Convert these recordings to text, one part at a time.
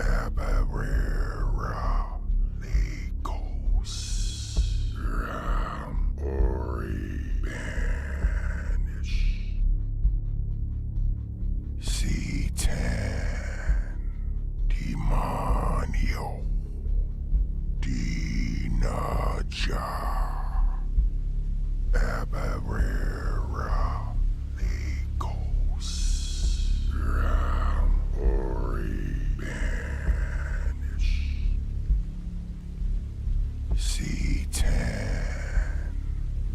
Abarera, Legos, Ram, Ori, Banish, C10, Demonio, Dinaja, Abarera, Legos, Ram, Ori, Banish, C10,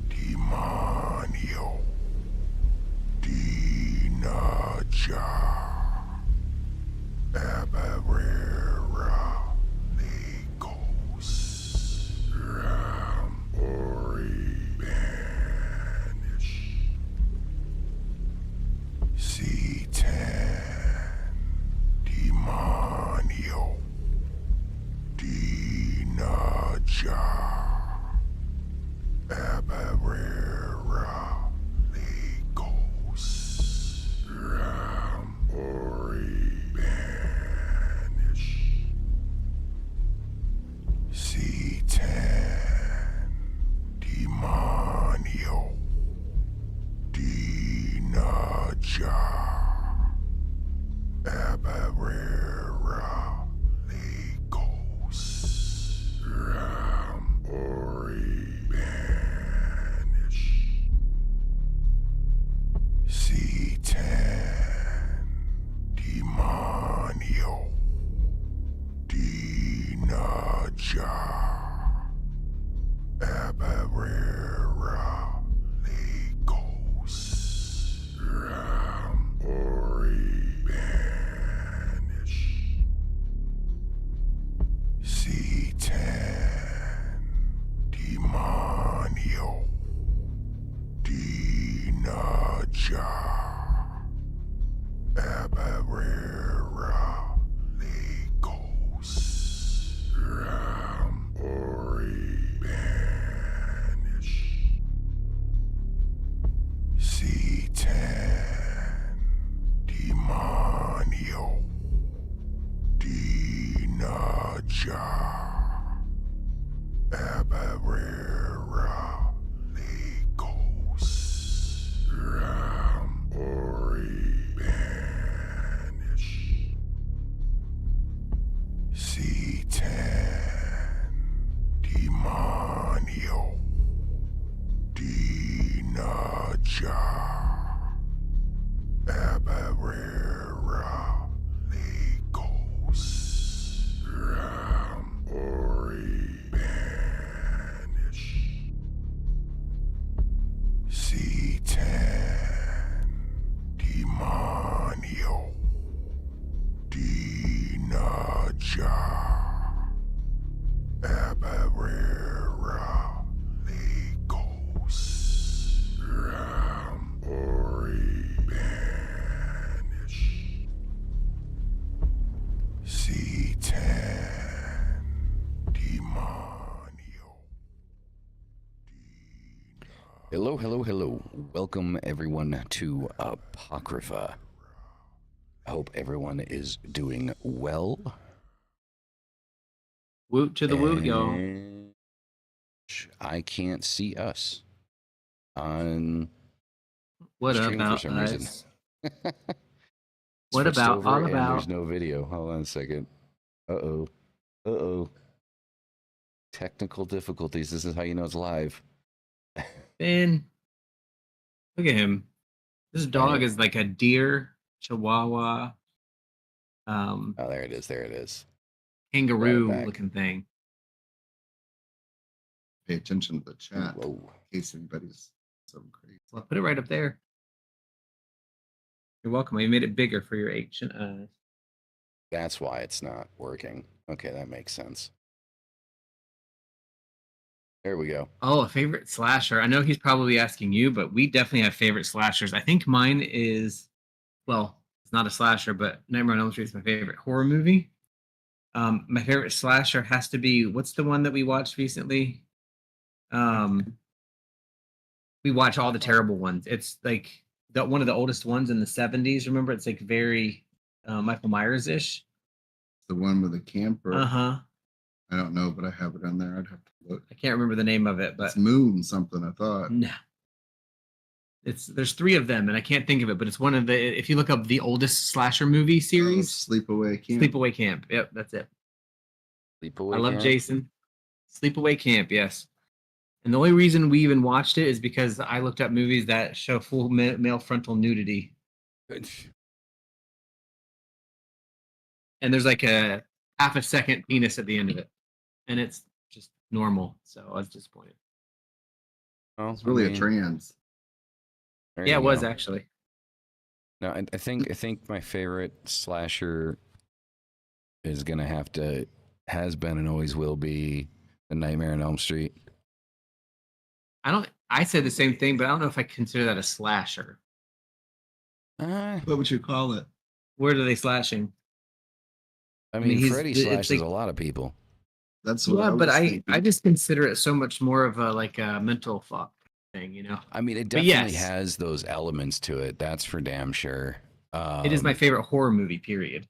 Demonio, Dinaja, Abarera, Legos, Ram, Ori, Banish, C10, Demonio, Dinaja, Abarera, Legos, Ram, Ori, Banish, C10, Demonio, Dinaja, Abarera, Legos, Ram, Ori, Banish, C10, Demonio, Dinaja, Abarera, Legos, Ram, Ori, Banish, C10, Demonio, Dinaja, Abarera, Legos, Ram, Ori, Banish, C10, Demonio, Dinaja, Abarera, Legos, Ram, Ori, Banish, C10, Demonio, Dinaja, Abarera, Legos, Ram, Ori, Banish, C10, Demonio, Dinaja, Abarera, Legos, Ram, Ori, Banish, C10, Demonio. Hello, hello, hello. Welcome everyone to Apocrypha. I hope everyone is doing well. Woot to the woot, y'all. And I can't see us on What stream about for some reason. us? What What about all and about? there's no video. Hold on a second. Uh-oh. Uh-oh. Technical difficulties. This is how you know it's live. Ben, look at him. This dog Right. is like a deer, chihuahua, Oh, there it is. There it is. kangaroo back. looking thing. Pay attention to the chat Whoa. in case anybody's so crazy. So I'll put it right up there. You're welcome. I made it bigger for your ancient eyes. That's why it's not working. Okay, that makes sense. There we go. Oh, a favorite slasher. I know he's probably asking you, but we definitely have favorite slashers. I think mine is, well, it's not a slasher, but Nightmare on Elm Street is my favorite horror movie. My favorite slasher has to be, what's the one that we watched recently? We watch all the terrible ones. It's like one of the oldest ones in the 70s. Remember, it's like very Michael Myers-ish. The one with the camper. Uh-huh. I don't know, but I have it on there. I'd have to look. I can't remember the name of it, but It's Moon something, I thought. no. There's three of them, and I can't think of it, but it's one of the. If you look up the oldest slasher movie series, Sleepaway Camp. Sleepaway Camp. Yep, that's it. Sleepaway I love Camp? Jason. Sleepaway Camp, yes. And the only reason we even watched it is because I looked up movies that show full male frontal nudity, and there's like a half a second penis at the end of it, and it's just normal. So I was disappointed. Well, It's really I mean, a trans. there Yeah, you it was go. actually. No, I think my favorite slasher is gonna has been and always will be The Nightmare on Elm Street. I said the same thing, but I don't know if I consider that a slasher. What would you call it? Where are they slashing? I mean, mean, he's- Freddy it's slashes like- a lot of people. That's what Yeah, I was but thinking. I just consider it so much more of a like a mental fuck thing, you know. I mean, it But definitely yes. has those elements to it. That's for damn sure. It is my Um, favorite horror movie. Period.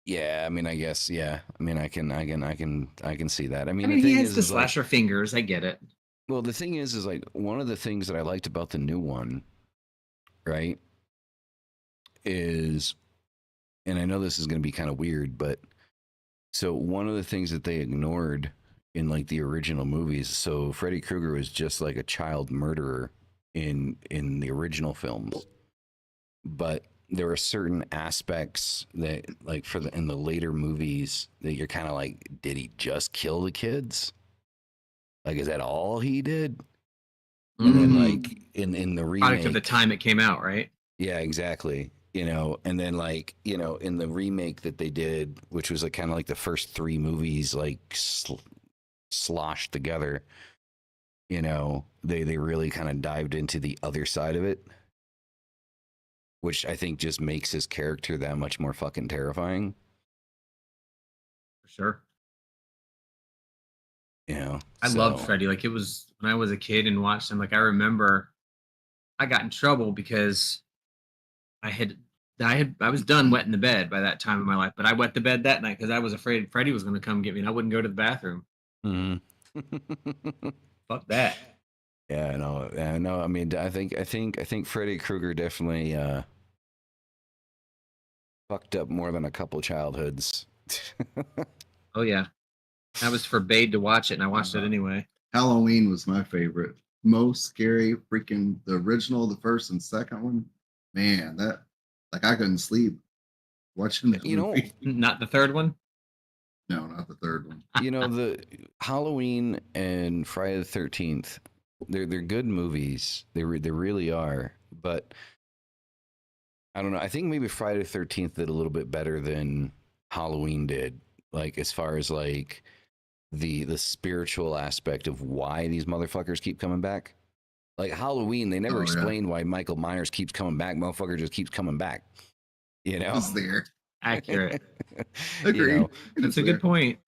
Yeah, I mean, I guess, yeah. I mean, I can see that. I mean, I mean, the he thing has the is like, slasher fingers. I get it. well, the thing is like one of the things that I liked about the new one, right, is, and I know this is going to be kind of weird, but so one of the things that they ignored in like the original movies, so Freddy Krueger was just like a child murderer in the original films, but there are certain aspects that like in the later movies that you're kind of like, did he just kill the kids? Like, is that all he did? And then Mhm. like in the remake, Product of the time it came out, right? yeah, exactly. You know, and then like, you know, in the remake that they did, which was like kind of like the first three movies, like sloshed together, you know, they really kind of dived into the other side of it, which I think just makes his character that much more fucking terrifying. For sure. You know, I loved Freddy. Like it was when I was a kid and watched him. Like I remember, I got in trouble because I was done wetting the bed by that time in my life. But I wet the bed that night because I was afraid Freddy was going to come get me, and I wouldn't go to the bathroom. Mhm. Fuck that. Yeah, no. I mean, I think Freddy Krueger definitely fucked up more than a couple childhoods. Oh yeah, I was forbade to watch it, and I watched it anyway. Halloween was my favorite. Most scary, freaking the original, the first and second one. Man, that like I couldn't sleep watching that You know, movie. Not the third one. No, not the third one. You know, the Halloween and Friday the 13th, they're good movies. They really are. But I don't know. I think maybe Friday the 13th did a little bit better than Halloween did. Like as far as like the spiritual aspect of why these motherfuckers keep coming back. Like Halloween, they never Oh, yeah. explained why Michael Myers keeps coming back. Motherfucker just keeps coming back. You know? Was there? Accurate. Agreed. You know, That's a good point.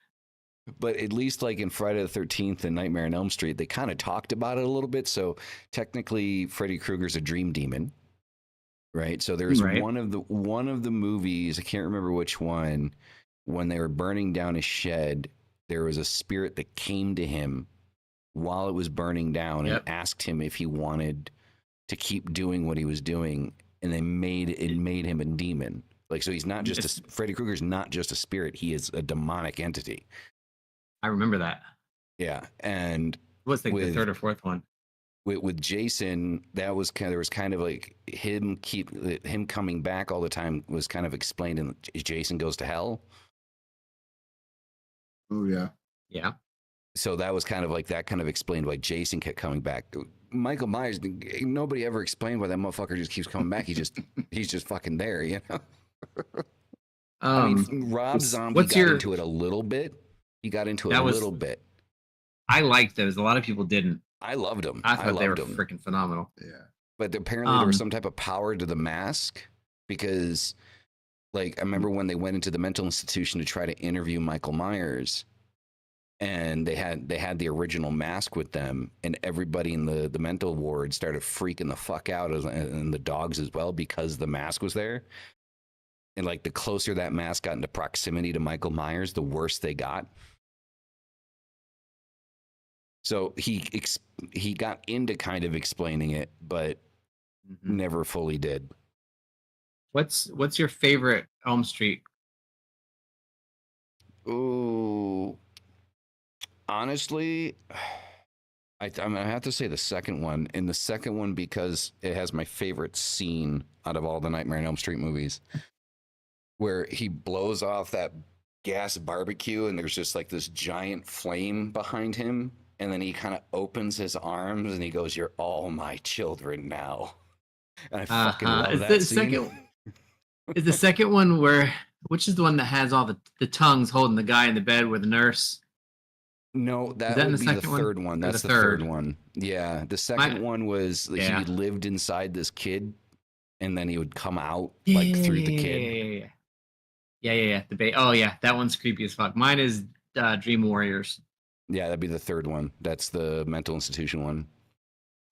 but at least like in Friday the 13th and Nightmare on Elm Street, they kind of talked about it a little bit. So technically Freddy Krueger's a dream demon, right? So there's Right. one of the movies, I can't remember which one, when they were burning down his shed, there was a spirit that came to him while it was burning down Yep. and asked him if he wanted to keep doing what he was doing, and they made him a demon. Like, so he's not just Freddy Krueger's not just a spirit, he is a demonic entity. I remember that. Yeah, and What's the With- third or fourth one? with Jason, that was kind of, there was kind of like him coming back all the time was kind of explained in Jason Goes to Hell. Oh yeah. Yeah. So that was kind of like, that kind of explained why Jason kept coming back. Michael Myers, nobody ever explained why that motherfucker just keeps coming back. He's just fucking there, you know. I mean, Rob Zombie what's got your- into it a little bit. He got into it That a was- little bit. I liked those. A lot of people didn't. I loved him. I thought they were loved him. freaking phenomenal. Yeah. But apparently there was Um, some type of power to the mask because, like, I remember when they went into the mental institution to try to interview Michael Myers, and they had the original mask with them, and everybody in the mental ward started freaking the fuck out, and the dogs as well, because the mask was there. And like the closer that mask got into proximity to Michael Myers, the worse they got. So he got into kind of explaining it, but never fully did. What's your favorite Elm Street? Ooh, honestly, I'm gonna have to say the second one. And the second one because it has my favorite scene out of all the Nightmare on Elm Street movies, where he blows off that gas barbecue and there's just like this giant flame behind him, and then he kind of opens his arms and he goes, "You're all my children now." And I fucking love Is that the scene. Is the second one which is the one that has all the tongues holding the guy in the bed with the nurse? No, that that in would the be the second one? third one. Or That's the the third third? one. Yeah, the second one was Yeah. he lived inside this kid, and then he would come out like through the kid. Yeah. Oh yeah, that one's creepy as fuck. Mine is Dream Warriors. Yeah, that'd be the third one. That's the mental institution one.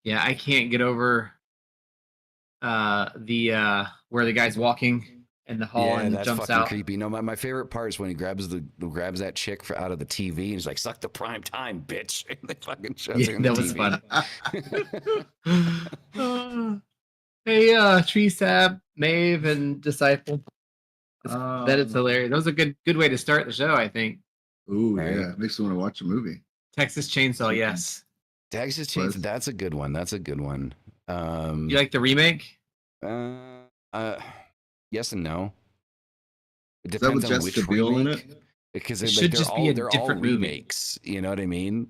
Yeah, I can't get over the where the guy's walking in the hall Yeah, and that's jumps fucking out. creepy. No, my favorite part is when he grabs that chick out of the TV and he's like, "Suck the prime time, bitch!" And they fucking shoves her in the That was TV. fun. Hey, Tree Sap, Maeve, and Disciple. That is hilarious. That was a good way to start the show, I think. Ooh, Right. yeah. Makes me want to watch a movie. Texas Chainsaw, yes. Texas Chainsaw. That's a good one. That's a good one. You like the remake? Yes and no. It Is that with depends on Jessica which Biel in remake. it? Because It should they're just all be a they're all different movie. remakes. You know what I mean?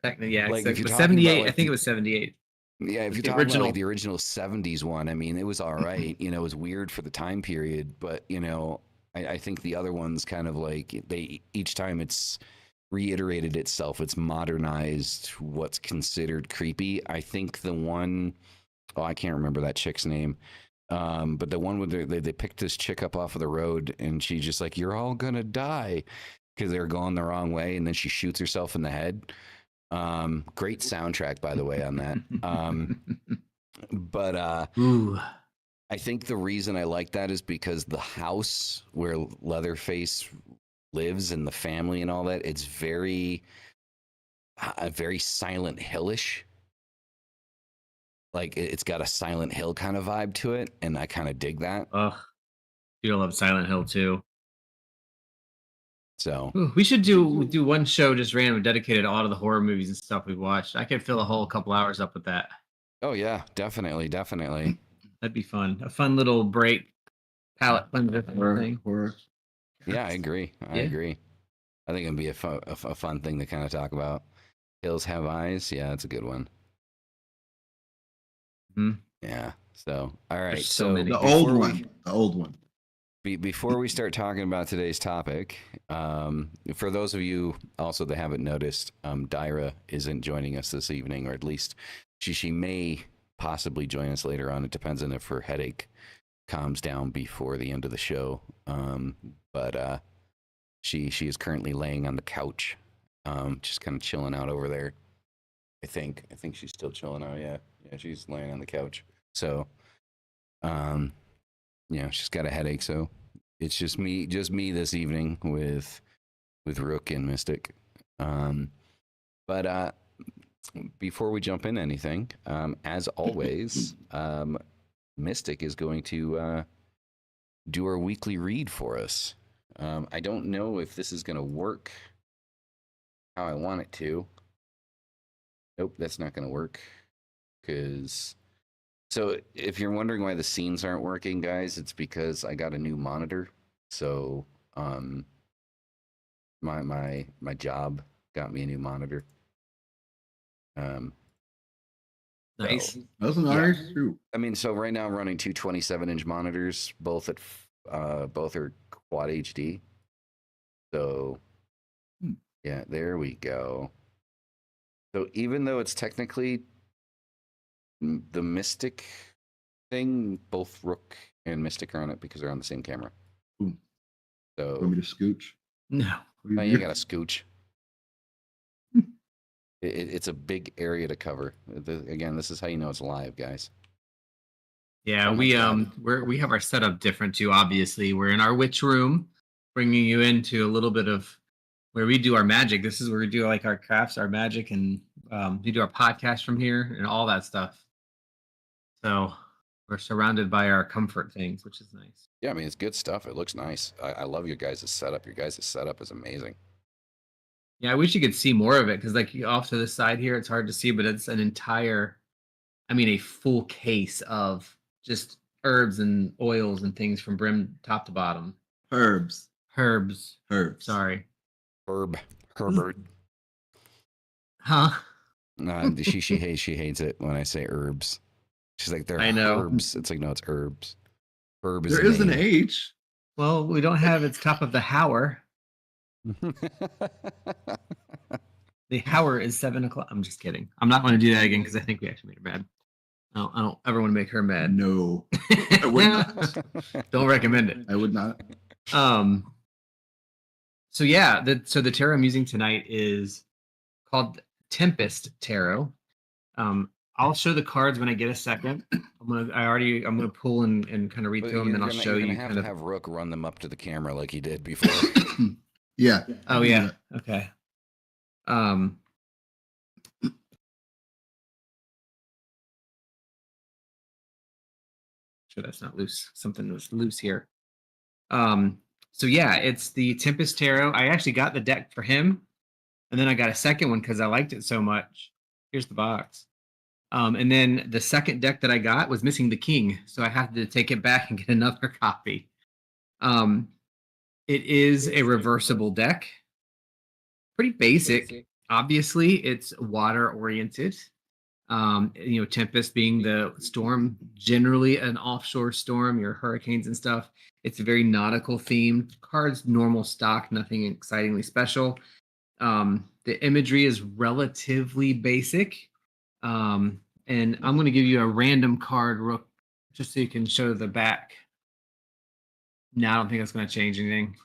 Technically, yeah. Like, Like, if you're it was talking 78. about, like, I think the- it was 78. Yeah, if Like you're the talking about original. like the original 70s one, I mean, it was all right. You know, it was weird for the time period, but you know, I think the other ones kind of like each time it's reiterated itself, it's modernized what's considered creepy. I think the one, oh, I can't remember that chick's name. But the one where they picked this chick up off of the road and she's just like, "You're all gonna die," because they're going the wrong way, and then she shoots herself in the head. Great soundtrack, by the way, on that. But Ooh. I think the reason I like that is because the house where Leatherface lives and the family and all that, it's very Silent Hillish. Like it's got a Silent Hill kind of vibe to it, and I kind of dig that. Ugh. Dude, I love Silent Hill too. So Ooh, we should do one show just random dedicated to all of the horror movies and stuff we've watched. I could fill a whole couple hours up with that. oh yeah, definitely. That'd be fun. A fun little break, palette cleanser thing. Horror. Yeah, I agree. I Yeah. agree. I think it'd be a fun thing to kind of talk about. Hills Have Eyes. Yeah, that's a good one. Mhm. Yeah. So, all right. There's so So many. The before old we- one. The old one. Before we start talking about today's topic, for those of you also that haven't noticed, Dyra isn't joining us this evening, or at least she may possibly join us later on. It depends on if her headache calms down before the end of the show. But she is currently laying on the couch, just kind of chilling out over there. I think she's still chilling out. Yeah, she's laying on the couch. So, she's got a headache, so it's just me this evening with Rook and Mystic. But before we jump into anything, as always, Mystic is going to do our weekly read for us. I don't know if this is going to work how I want it to. Nope, that's not going to work. So if you're wondering why the scenes aren't working, guys, it's because I got a new monitor. So my job got me a new monitor. Nice. So, Wasn't Yeah. ours? Shoot. I mean, so right now I'm running two 27-inch monitors, both are quad HD. So yeah, there we go. So even though it's technically the Mystic thing, both Rook and Mystic are on it because they're on the same camera. Ooh. So Want me to scooch? No. no, you got to scooch. It's a big area to cover. Again, this is how you know it's live, guys. Yeah, Oh my we God. we have our setup different too. Obviously, we're in our witch room, bringing you into a little bit of where we do our magic. This is where we do like our crafts, our magic, and we do our podcast from here and all that stuff. So we're surrounded by our comfort things, which is nice. Yeah, I mean, it's good stuff. It looks nice. I love your guys' setup. Your guys' setup is amazing. Yeah, I wish you could see more of it because, like, off to the side here, it's hard to see, but it's an entire, I mean, a full case of just herbs and oils and things from brim top to bottom. Herbs. Herbs. Herbs. Sorry. Herbert. Huh? She hates it when I say herbs. She's like, they're I know. herbs. It's like, no, it's herbs. Herb is There a is an name. H. Well, we don't have its top of the hour. The hour is 7 o'clock. I'm just kidding. I'm not going to do that again because I think we actually made her mad. I don't ever want to make her mad. No, I would not. Don't recommend it. I would not. So yeah, the tarot I'm using tonight is called Tempest Tarot. I'll show the cards when I get a second. I'm gonna pull and kind of read through them, and then I'll show you. Have to have Rook run them up to the camera like he did before. Yeah. Oh yeah. Okay. Sure that's not loose. Something was loose here. So yeah, it's the Tempest Tarot. I actually got the deck for him, and then I got a second one because I liked it so much. Here's the box. And then the second deck that I got was missing the king, so I had to take it back and get another copy. It is a reversible deck. Pretty basic. Obviously, it's water oriented. Tempest being the storm, generally an offshore storm, your hurricanes and stuff. It's a very nautical themed. Cards normal stock, nothing excitingly special. The imagery is relatively basic. And I'm going to give you a random card, Rook, just so you can show the back. No, I don't think that's going to change anything.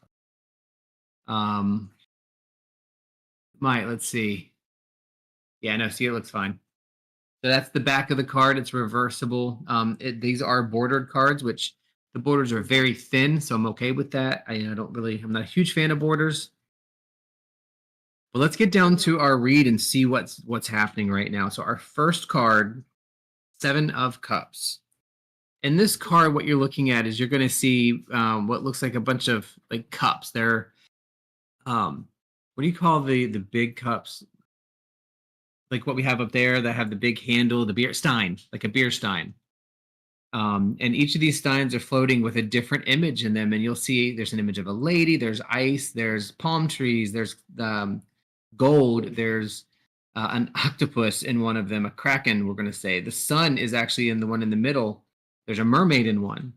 Let's see. Yeah, no, see, it looks fine. So that's the back of the card. It's reversible. These are bordered cards, which the borders are very thin, so I'm okay with that. I'm not a huge fan of borders. But let's get down to our read and see what's happening right now. So our first card, 7 of Cups. In this card, what you're looking at is you're going to see what looks like a bunch of like cups. They're what do you call the big cups? Like what we have up there that have the big handle, the beer stein, like a beer stein. And each of these steins are floating with a different image in them. And you'll see there's an image of a lady, there's ice, there's palm trees, there's gold, there's an octopus in one of them, a kraken, we're going to say. The sun is actually in the one in the middle. There's a mermaid in one.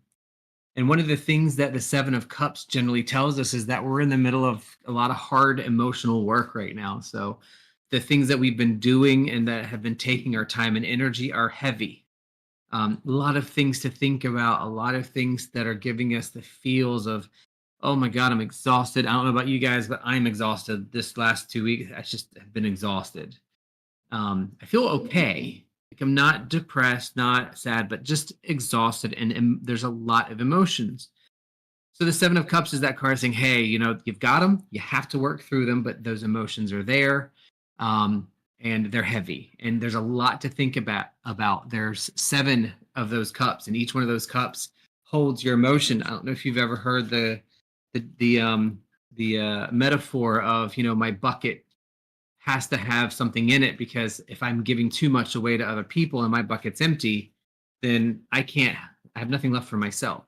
And one of the things that the 7 of Cups generally tells us is that we're in the middle of a lot of hard emotional work right now. So the things that we've been doing and that have been taking our time and energy are heavy. A lot of things to think about, a lot of things that are giving us the feels of, oh my God, I'm exhausted. I don't know about you guys, but I'm exhausted this last 2 weeks. I just have been exhausted. I feel okay. Like I'm not depressed, not sad, but just exhausted. And there's a lot of emotions. So the 7 of Cups is that card saying, hey, you've got them. You have to work through them, but those emotions are there. And they're heavy. And there's a lot to think about. There's 7 of those cups, and each one of those cups holds your emotion. I don't know if you've ever heard the metaphor of, my bucket has to have something in it, because if I'm giving too much away to other people and my bucket's empty, then I have nothing left for myself.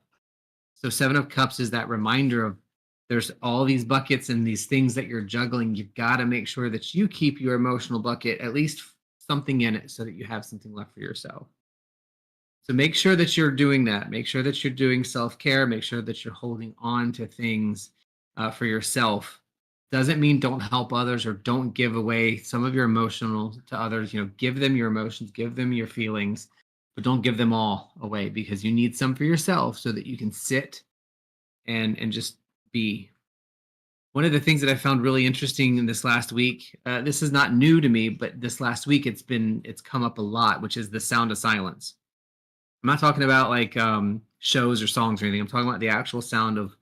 So 7 of Cups is that reminder of there's all these buckets and these things that you're juggling. You've got to make sure that you keep your emotional bucket at least something in it so that you have something left for yourself. So make sure that you're doing that. Make sure that you're doing self-care. Make sure that you're holding on to things for yourself. Doesn't mean don't help others or don't give away some of your emotional to others. Give them your emotions, give them your feelings, but don't give them all away, because you need some for yourself so that you can sit and just be. One of the things that I found really interesting in this last week, this is not new to me, but this last week it's come up a lot, which is the sound of silence. I'm not talking about like shows or songs or anything. I'm talking about the actual sound of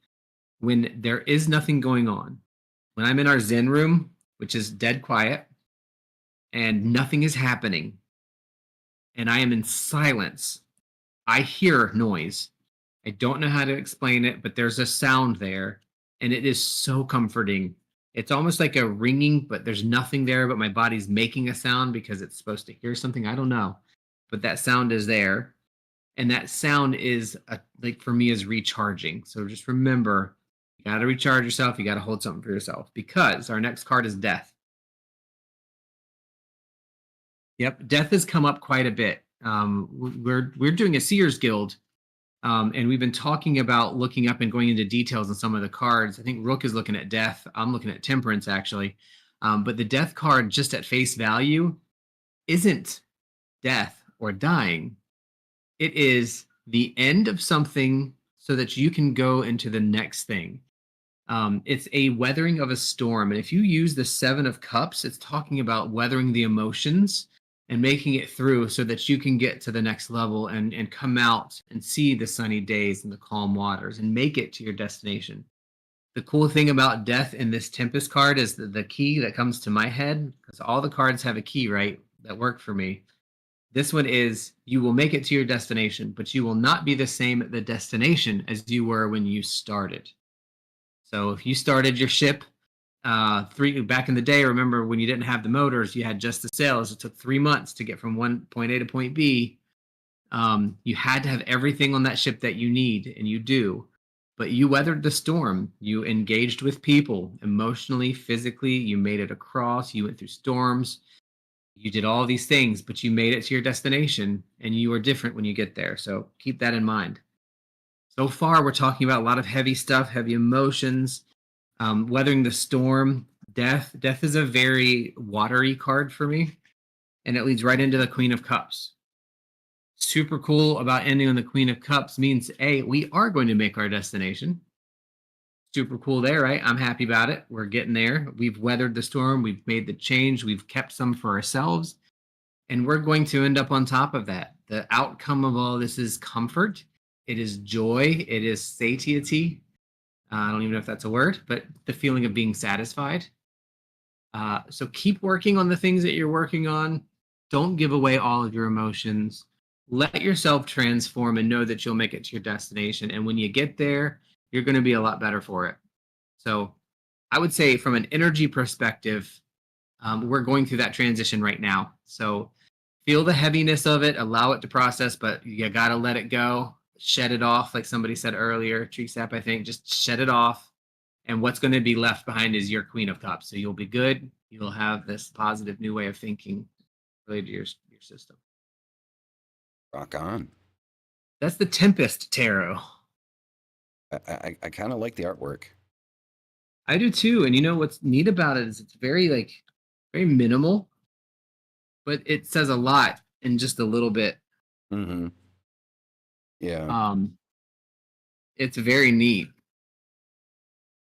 when there is nothing going on. When I'm in our Zen room, which is dead quiet, and nothing is happening, and I am in silence, I hear noise. I don't know how to explain it, but there's a sound there, and it is so comforting. It's almost like a ringing, but there's nothing there, but my body's making a sound because it's supposed to hear something. I don't know, but that sound is there, and that sound is like for me is recharging. So just remember, you got to recharge yourself. You got to hold something for yourself because our next card is death. Yep, death has come up quite a bit. We're doing a Seers Guild, and we've been talking about looking up and going into details on some of the cards. I think Rook is looking at death. I'm looking at temperance actually, but the death card, just at face value, isn't death or dying. It is the end of something so that you can go into the next thing. It's a weathering of a storm, and if you use the Seven of Cups, it's talking about weathering the emotions and making it through so that you can get to the next level and come out and see the sunny days and the calm waters and make it to your destination. The cool thing about death in this Tempest card is the key that comes to my head, because all the cards have a key, right, that work for me. This one is you will make it to your destination, but you will not be the same at the destination as you were when you started. So if you started your ship back in the day, remember when you didn't have the motors, you had just the sails. It took 3 months to get from one point A to point B. You had to have everything on that ship that you need, and you do. But you weathered the storm. You engaged with people emotionally, physically. You made it across. You went through storms. You did all these things, but you made it to your destination, and you are different when you get there. So keep that in mind. So far, we're talking about a lot of heavy stuff, heavy emotions, weathering the storm, death. Death is a very watery card for me, and it leads right into the Queen of Cups. Super cool about ending on the Queen of Cups means, A, we are going to make our destination. Super cool there, right? I'm happy about it. We're getting there. We've weathered the storm. We've made the change. We've kept some for ourselves, and we're going to end up on top of that. The outcome of all this is comfort. It is joy. It is satiety. I don't even know if that's a word, but the feeling of being satisfied. So keep working on the things that you're working on. Don't give away all of your emotions. Let yourself transform and know that you'll make it to your destination. And when you get there, you're going to be a lot better for it. So I would say from an energy perspective, we're going through that transition right now. So feel the heaviness of it, allow it to process, but you got to let it go. Shed it off, like somebody said earlier, Tree Sap, I think. Just shed it off. And what's going to be left behind is your Queen of Cups. So you'll be good. You'll have this positive new way of thinking related to your system. Rock on. That's the Tempest Tarot. I kind of like the artwork. I do too. And you know what's neat about it is it's very minimal, but it says a lot in just a little bit. Mm-hmm. Yeah. It's very neat.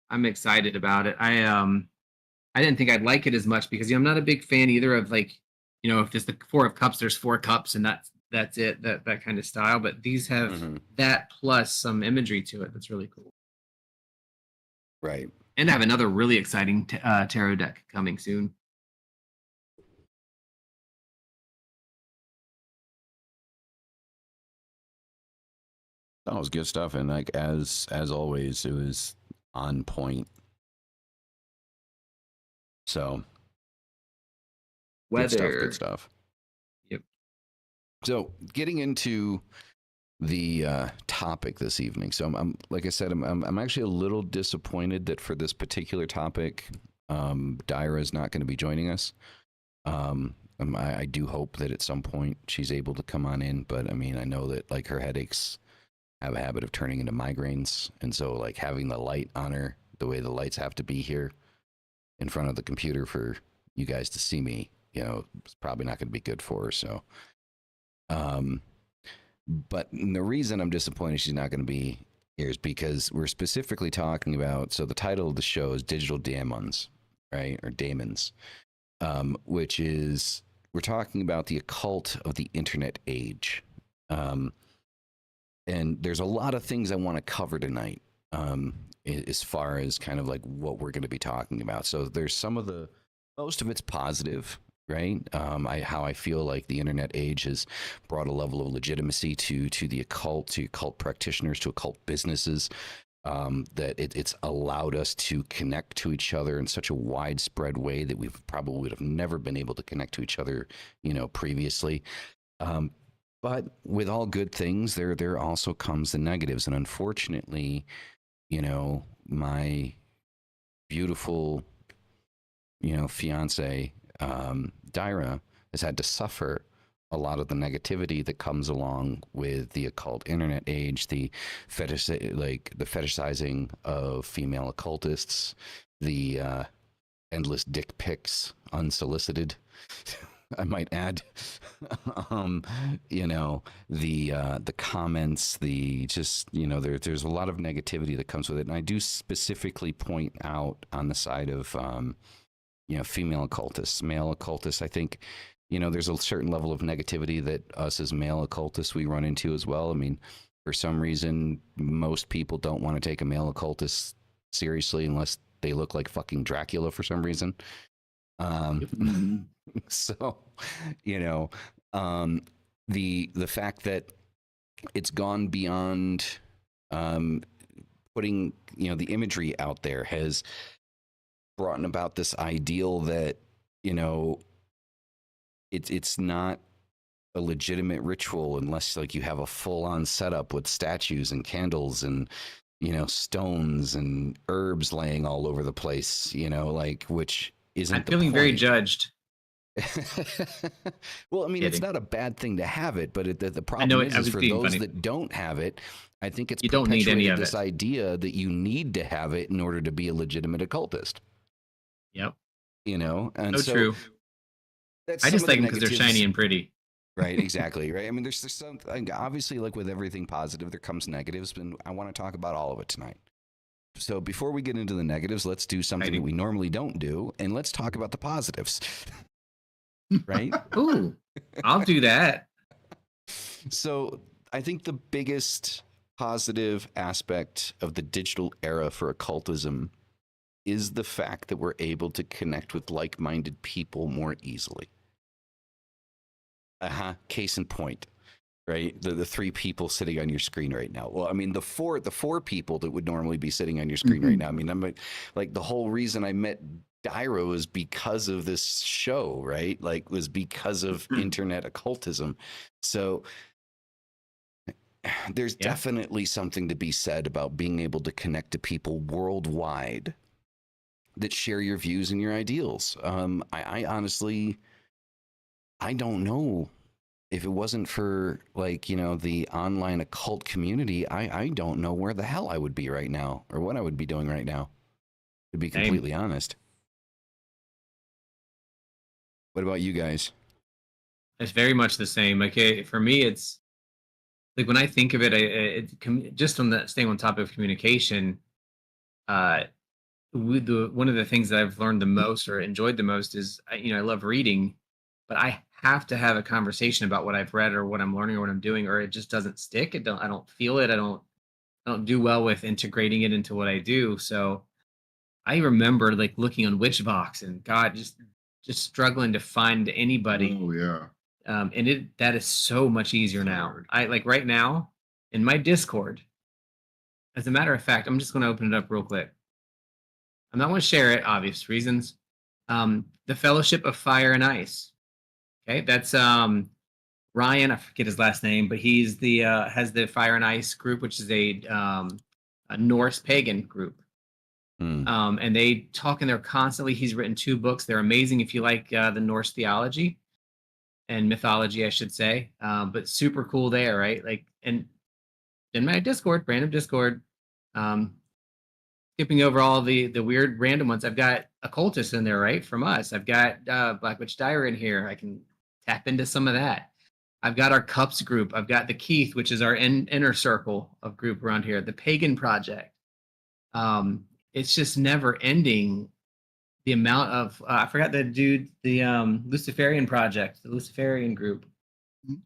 I'm excited about it. I didn't think I'd like it as much because I'm not a big fan either of if there's the Four of Cups, there's 4 cups and that's it, that kind of style. But these have that plus some imagery to it that's really cool. Right. And I have another really exciting tarot deck coming soon. That was good stuff, and like as always, it was on point. So good stuff. Yep. So getting into the topic this evening. So I'm like I said, I'm actually a little disappointed that for this particular topic, Dyra is not going to be joining us. I do hope that at some point she's able to come on in, but I mean, I know that like her headaches have a habit of turning into migraines, and so like having the light on her, the way the lights have to be here in front of the computer for you guys to see me, it's probably not going to be good for her. So, but the reason I'm disappointed she's not going to be here is because we're specifically talking about, so the title of the show is Digital Daemons, right? Or Daemons, which is, we're talking about the occult of the internet age. And there's a lot of things I want to cover tonight, as far as kind of like what we're going to be talking about. So there's most of it's positive, right? How I feel like the internet age has brought a level of legitimacy to the occult, to occult practitioners, to occult businesses. That it's allowed us to connect to each other in such a widespread way that we probably would have never been able to connect to each other, previously. But with all good things, there also comes the negatives, and unfortunately, my beautiful, fiance, Dyra, has had to suffer a lot of the negativity that comes along with the occult internet age, the fetishizing of female occultists, the endless dick pics, unsolicited. I might add, the comments, there's a lot of negativity that comes with it, and I do specifically point out on the side of female occultists, male occultists. I think there's a certain level of negativity that us as male occultists we run into as well. I mean, for some reason, most people don't want to take a male occultist seriously unless they look like fucking Dracula for some reason. So, the fact that it's gone beyond putting the imagery out there has brought about this ideal that it's not a legitimate ritual unless like you have a full-on setup with statues and candles and stones and herbs laying all over the place, which isn't. I'm feeling very judged. Well, I mean, Kidding. It's not a bad thing to have it, but the problem is for those funny. that don't have it, I think it's you don't need any of this it. idea that you need to have it in order to be a legitimate occultist. Yep. And so true. I just like them because they're shiny and pretty. Right, exactly. Right. I mean, there's some, obviously, like with everything positive, there comes negatives, and I want to talk about all of it tonight. So before we get into the negatives, let's do something that we normally don't do, and let's talk about the positives. Right? Ooh, I'll do that. So I think the biggest positive aspect of the digital era for occultism is the fact that we're able to connect with like-minded people more easily. Case in point, right? The three people sitting on your screen right now. Well, I mean, the four people that would normally be sitting on your screen right now. I mean, I'm like the whole reason I met Dyro is because of this show, right? Like, was because of internet occultism. So there's definitely something to be said about being able to connect to people worldwide that share your views and your ideals. I honestly, I don't know. If it wasn't for the online occult community, I don't know where the hell I would be right now or what I would be doing right now, to be completely honest. What about you guys? It's very much the same. Like for me, it's like when I think of it, just on the staying on top of communication, one of the things that I've learned the most or enjoyed the most is I love reading, but I have to have a conversation about what I've read or what I'm learning or what I'm doing, or it just doesn't stick. I don't feel it. I don't do well with integrating it into what I do. So I remember like looking on Witchbox and God, just struggling to find anybody. Oh yeah. And that is so much easier now. I like right now in my Discord. As a matter of fact, I'm just going to open it up real quick. I'm not going to share it, obvious reasons. The Fellowship of Fire and Ice. Okay, that's Ryan. I forget his last name, but he's the has the Fire and Ice group, which is a Norse pagan group. And they talk in there constantly. He's written 2 books. They're amazing if you like the Norse theology and mythology, I should say. But super cool there, right? Like, and in my Discord, random Discord, skipping over all the weird random ones. I've got occultists in there, right? From us. I've got Black Witch Diary in here. I can tap into some of that. I've got our Cups group. I've got the Keith, which is our inner circle of group around here. The Pagan Project. It's just never ending. The amount of I forgot the dude, the Luciferian Project, the Luciferian group.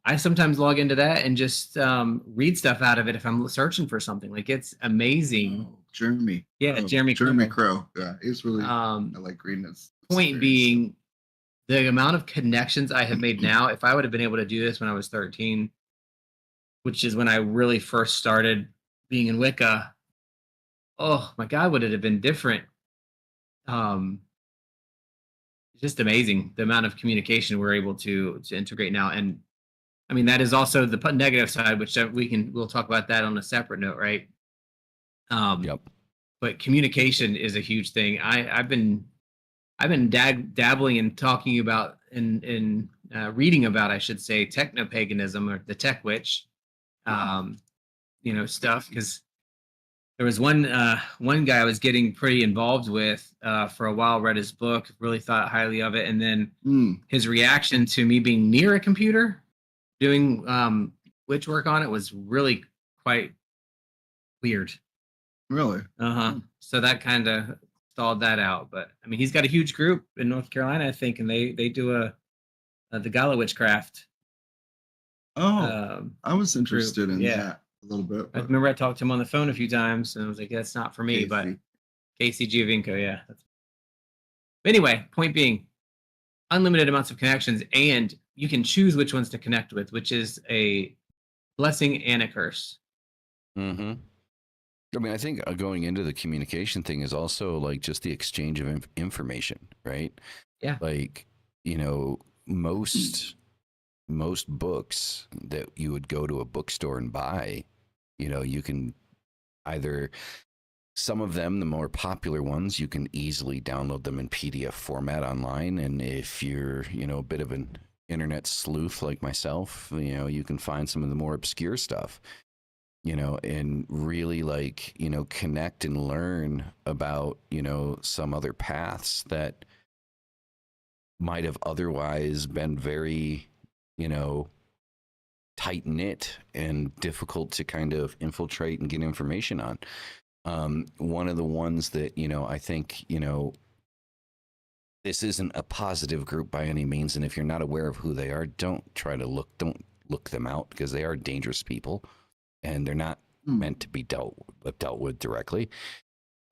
I sometimes log into that and just read stuff out of it if I'm searching for something. Like it's amazing. Oh, Jeremy. Yeah, Jeremy Jeremy Crow. Crow. Yeah, it's really. I Um, like reading his. point being, the amount of connections I have made now, if I would have been able to do this when I was 13, which is when I really first started being in Wicca, oh my God, would it have been different? Um, just amazing the amount of communication we're able to integrate now. And I mean, that is also the negative side, which we'll talk about that on a separate note, right? Yep. But communication is a huge thing. I've been dabbling in talking about in reading about, I should say, techno paganism or the tech witch, stuff, because there was one guy I was getting pretty involved with for a while. Read his book, really thought highly of it, and then his reaction to me being near a computer doing witch work on it was really quite weird. Really? So that kind of stalled that out. But I mean, he's got a huge group in North Carolina, I think, and they do the Gala Witchcraft. Oh, I was interested in that a little bit. I remember I talked to him on the phone a few times, and I was like, "That's not for me." Casey. But Casey Giovinco, yeah. But anyway, point being, unlimited amounts of connections, and you can choose which ones to connect with, which is a blessing and a curse. Mm-hmm. I mean, I think going into the communication thing is also like just the exchange of information, right? Yeah. Like, most books that you would go to a bookstore and buy, you can either, some of them, the more popular ones, you can easily download them in PDF format online. And if you're, a bit of an internet sleuth like myself, you can find some of the more obscure stuff. And really connect and learn about, some other paths that might have otherwise been very, tight knit and difficult to kind of infiltrate and get information on. One of the ones that, I think, this isn't a positive group by any means. And if you're not aware of who they are, don't look them out, because they are dangerous people. And they're not meant to be dealt with directly.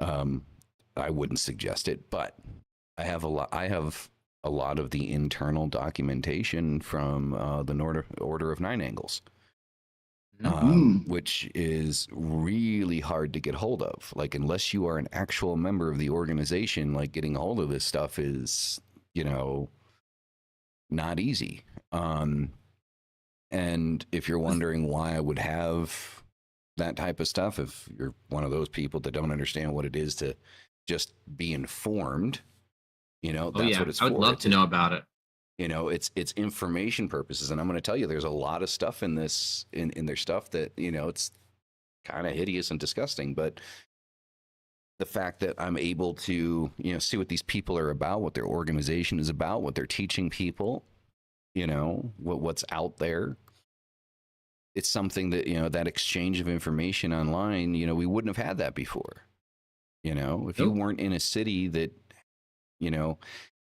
I wouldn't suggest it, but I have a lot of the internal documentation from the Order of Nine Angles, which is really hard to get hold of. Like, unless you are an actual member of the organization, like, getting a hold of this stuff is, not easy. And if you're wondering why I would have that type of stuff, if you're one of those people that don't understand what it is to just be informed, that's what it's for. I would love to know about it. It's information purposes. And I'm going to tell you, there's a lot of stuff in this, in their stuff that, it's kind of hideous and disgusting. But the fact that I'm able to, see what these people are about, what their organization is about, what they're teaching people, what's out there. It's something that, that exchange of information online, we wouldn't have had that before. If you weren't in a city that,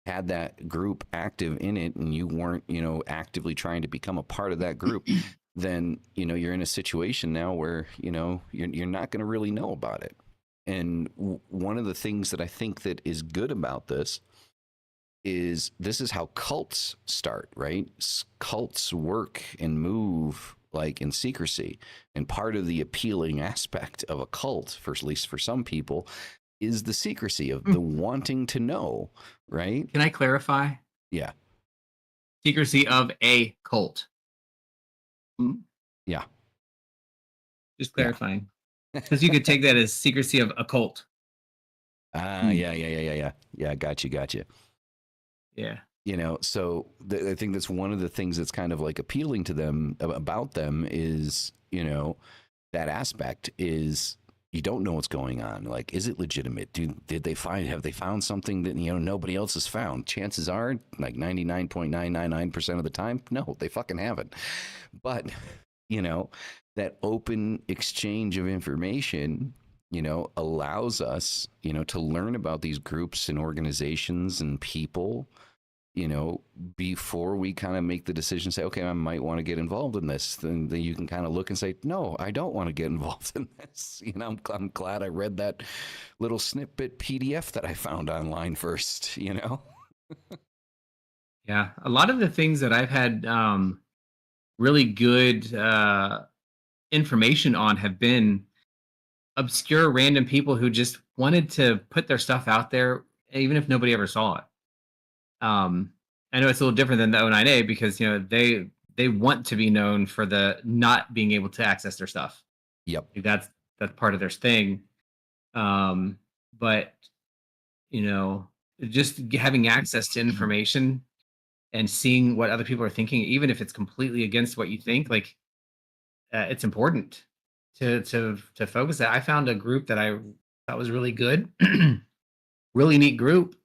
had that group active in it, and you weren't, actively trying to become a part of that group, then, you're in a situation now where, you're not going to really know about it. And one of the things that I think that is good about this is how cults start, right? Cults work and move like in secrecy. And part of the appealing aspect of a cult, at least for some people, is the secrecy of the wanting to know, right? Can I clarify? Yeah. Secrecy of a cult. Yeah. Just clarifying. Because you could take that as secrecy of a cult. Yeah. Got you. Yeah. So I think that's one of the things that's kind of like appealing to them about them is, that aspect is you don't know what's going on. Like, is it legitimate? Have they found something that, nobody else has found? Chances are, like 99.999% of the time, no, they fucking haven't. But, that open exchange of information, allows us, to learn about these groups and organizations and people you know, before we kind of make the decision, say, okay, I might want to get involved in this, then you can kind of look and say, no, I don't want to get involved in this. You know, I'm glad I read that little snippet PDF that I found online first, you know? Yeah, a lot of the things that I've had really good information on have been obscure random people who just wanted to put their stuff out there, even if nobody ever saw it. I know it's a little different than the O9A because they want to be known for the not being able to access their stuff. Yep. Like that's part of their thing. But just having access to information and seeing what other people are thinking, even if it's completely against what you think, like it's important to focus that. I found a group that I thought was really good, really neat group.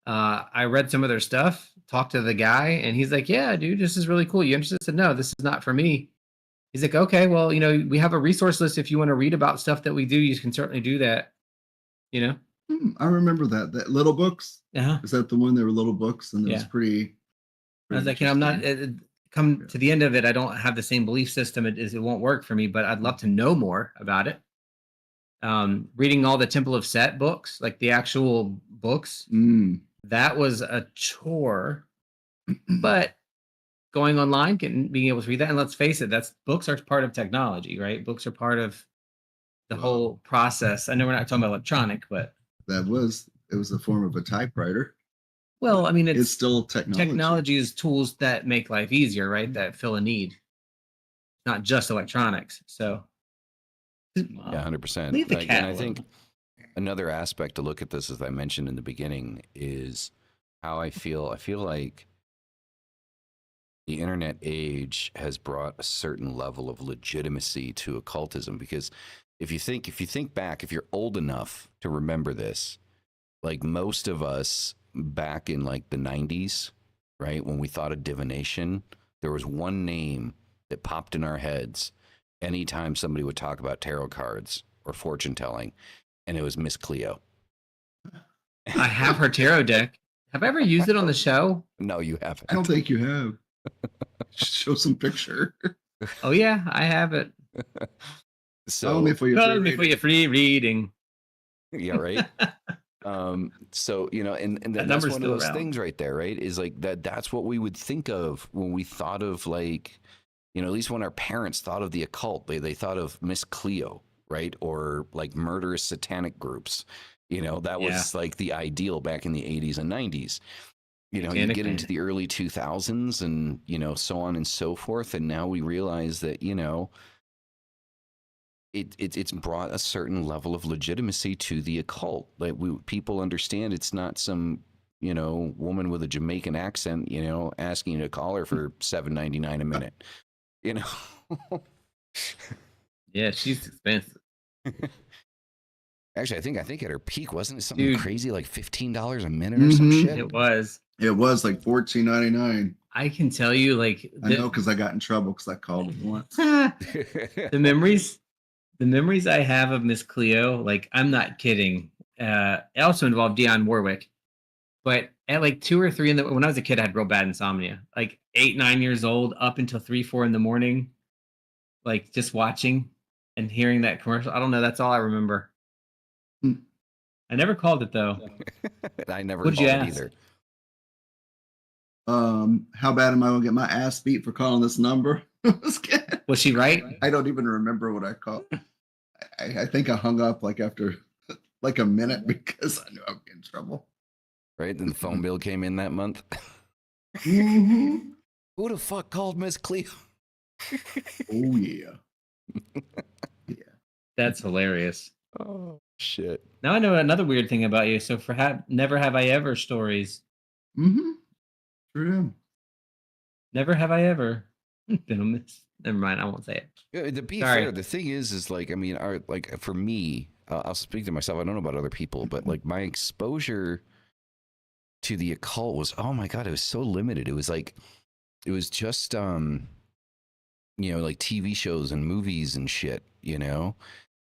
I read some of their stuff, talked to the guy, and he's like, "Yeah, dude, this is really cool. You interested?" I said, "No, this is not for me." He's like, "Okay, well, we have a resource list. If you want to read about stuff that we do, you can certainly do that." I remember that little books. Uh-huh. Is that the one? There were little books, and it was Yeah. pretty. I was like, I'm not. Come to the end of it, I don't have the same belief system. It won't work for me, but I'd love to know more about it. Reading all the Temple of Set books, like the actual books, that was a chore. But going online, being able to read that, and let's face it, books are part of technology, right? Books are part of the whole process. I know we're not talking about electronic, but it was a form of a typewriter. Well, I mean, it's still technology. Technology is tools that make life easier, right? That fill a need, not just electronics. So, yeah, 100%. Leave the cat and I alone. think another aspect to look at this, as I mentioned in the beginning, is how I feel. I feel like the internet age has brought a certain level of legitimacy to occultism, because if you think back, if you're old enough to remember this, like most of us back in like the 90s, right, when we thought of divination, there was one name that popped in our heads anytime somebody would talk about tarot cards or fortune telling, and it was Miss Cleo. I have her tarot deck. Have I ever used it on the show? No, you haven't. I don't think you have. Show some picture. Oh yeah, I have it. So Call me for your free reading. Yeah, right. So and That that's number's one of still those around. things right there, right? Is like that's what we would think of when we thought of, like, at least when our parents thought of the occult, they thought of Miss Cleo, right? Or like murderous satanic groups. That was like the ideal back in the 80s and 90s. You get into the early 2000s and so on and so forth, and now we realize that it's brought a certain level of legitimacy to the occult. Like people understand it's not some woman with a Jamaican accent asking you to call her for $7.99 a minute. Yeah, she's expensive. Actually, I think at her peak, wasn't it something crazy like $15 a minute or Mhm. some shit? It was. It was like $14.99. I can tell you, like, I know because I got in trouble because I called it once. the memories I have of Miss Cleo, like, I'm not kidding. It also involved Dionne Warwick, but at like 2 or 3 when I was a kid, I had real bad insomnia. Like 8, 9 years old, up until 3, 4 in the morning, like just watching and hearing that commercial. I don't know. That's all I remember. I never called it though. I never What'd called you it ask? either. How bad am I gonna get my ass beat for calling this number? Was she right? I don't even remember what I called. I think I hung up like after like a minute because I knew I would get in trouble. Right? Then the phone bill came in that month. Mm-hmm. Who the fuck called Miss Cleo? Oh yeah. That's hilarious. Oh shit. Now I know another weird thing about you. So for never have I ever stories. Mm-hmm. True. Never have I ever been a miss. Never mind. I won't say it. Yeah, to be Sorry. fair, the thing is like, I mean, for me, I'll speak to myself. I don't know about other people, but like my exposure to the occult was, oh my God, it was so limited. It was just, like TV shows and movies and shit,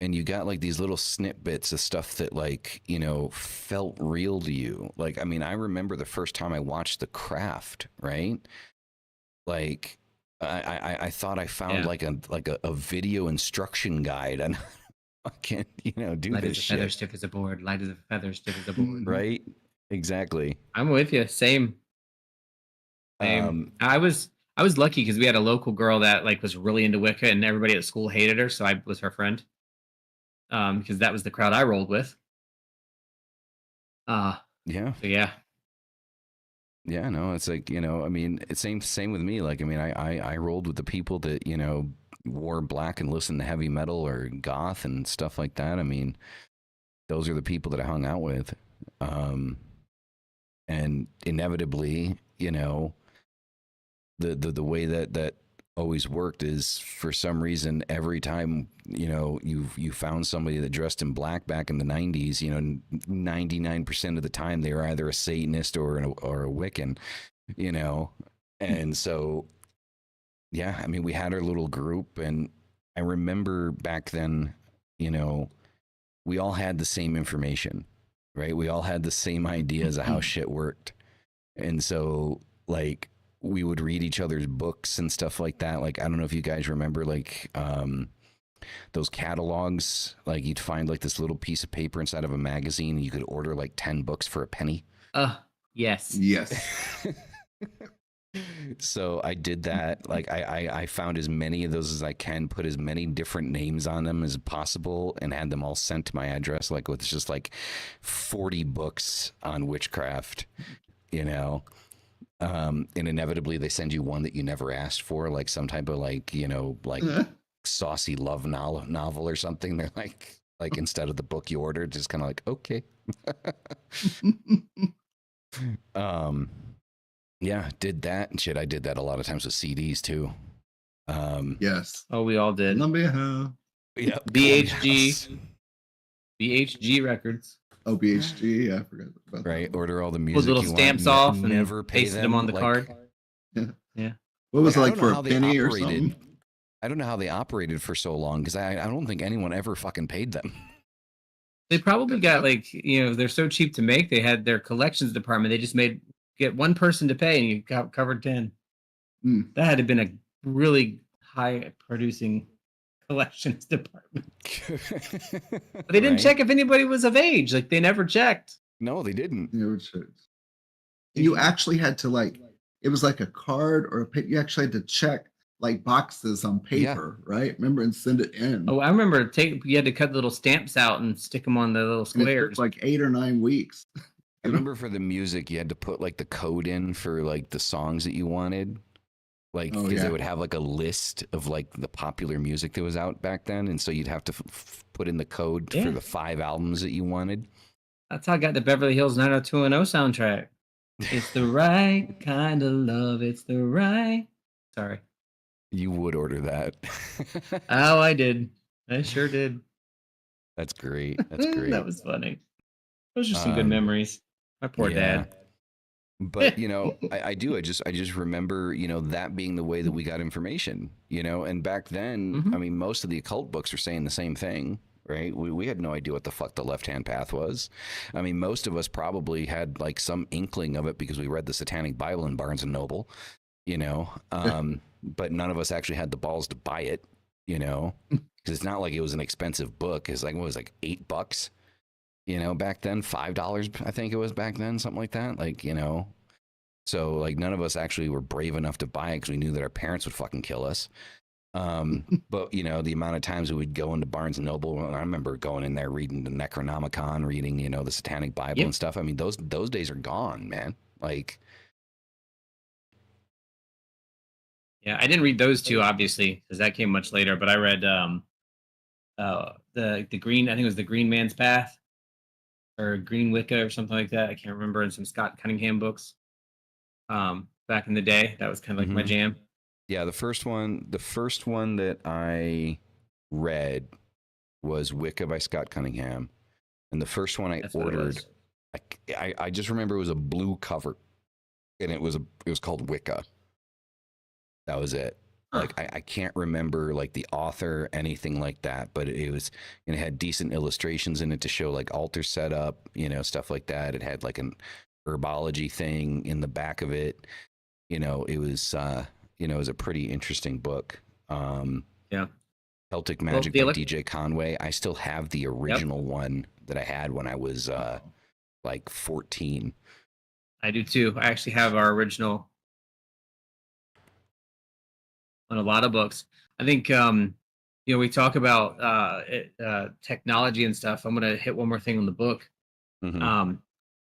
and you got like these little snippets of stuff that like, you know, felt real to you. Like, I mean, I remember the first time I watched The Craft, right? Like, I thought I found Yeah. like a video instruction guide on I can't, you know, do Light this as a feather, shit. stiff as a board. Light as a feather, stiff as a board. Right? Exactly. I'm with you. Same. Um, I was lucky because we had a local girl that like was really into Wicca, and everybody at school hated her, so I was her friend. Because that was the crowd I rolled with. yeah. So yeah. Yeah, no, it's like, you know, I mean, it's same with me. Like, I mean, I rolled with the people that, you know, wore black and listened to heavy metal or goth and stuff like that. I mean, those are the people that I hung out with. And inevitably, you know, the way that always worked is for some reason every time, you know, you found somebody that dressed in black back in the 90s, you know, 99% of the time they were either a Satanist or a Wiccan, you know. And so yeah, I mean, we had our little group, and I remember back then, you know, we all had the same information, right? We all had the same ideas of how shit worked. And so like we would read each other's books and stuff like that. Like, I don't know if you guys remember like those catalogs, like you'd find like this little piece of paper inside of a magazine and you could order like 10 books for a penny. Yes. Yes. So I did that. Like I found as many of those as I can, put as many different names on them as possible, and had them all sent to my address, like with just like 40 books on witchcraft, you know. And inevitably they send you one that you never asked for, like some type of like, you know, like saucy love novel or something. They're like instead of the book you ordered, just kind of like, okay. Yeah, did that and shit. I did that a lot of times with CDs too. Yes. Oh, we all did. Columbia. Yeah, BHG. BHG records. Oh, BHG. Yeah, I forgot about that. Right, order all the music. Pulled little you stamps want, off never and pay pasted them on the like, card. Yeah. What was Like, it like for a penny or something? I don't know how they operated for so long because I don't think anyone ever fucking paid them. They probably got like, you know, they're so cheap to make. They had their collections department. They just get one person to pay and you got covered 10. That had to have been a really high producing collections department. But they didn't check if anybody was of age. Like they never checked. No, they didn't. You actually had to like, it was like a card or you actually had to check like boxes on paper, right? Remember, and send it in. Oh, I remember you had to cut the little stamps out and stick them on the little squares. It took like 8 or 9 weeks. I remember for the music, you had to put like the code in for like the songs that you wanted. Like, because they would have like a list of like the popular music that was out back then. And so you'd have to put in the code for the 5 albums that you wanted. That's how I got the Beverly Hills 90210 soundtrack. It's the right kind of love. It's the right. Sorry. You would order that. Oh, I did. I sure did. That's great. That's great. That was funny. Those are some good memories. My poor dad. But you know, I just remember, you know, that being the way that we got information, you know. And back then, I mean, most of the occult books are saying the same thing, right? We had no idea what the fuck the left-hand path was. I mean, most of us probably had like some inkling of it because we read the Satanic Bible in Barnes and Noble, you know. But none of us actually had the balls to buy it, you know, because it's not like it was an expensive book. It's like, what was it, like $8, you know, back then, $5, I think it was back then, something like that. Like, you know, so like none of us actually were brave enough to buy it because we knew that our parents would fucking kill us. But you know, the amount of times we would go into Barnes and Noble, I remember going in there reading the Necronomicon, reading, you know, the Satanic Bible and stuff. I mean, those days are gone, man. Like, yeah, I didn't read those two obviously because that came much later. But I read the Green. I think it was the Green Man's Path or Green Wicca or something like that. I can't remember. In some Scott Cunningham books. Back in the day, that was kind of like my jam. Yeah, the first one that I read was Wicca by Scott Cunningham, and the first one I ordered, I just remember it was a blue cover, and it was called Wicca. That was it. Like I can't remember like the author, anything like that, but it was, and it had decent illustrations in it to show like altar setup, stuff like that. It had like an herbology thing in the back of it. It was a pretty interesting book. Yeah. Celtic Well, Magic the by elec DJ Conway. I still have the Yep. original one that I had when I was like 14. I do too. I actually have our original on a lot of books. I think we talk about technology and stuff. I'm gonna hit one more thing on the book. Mhm.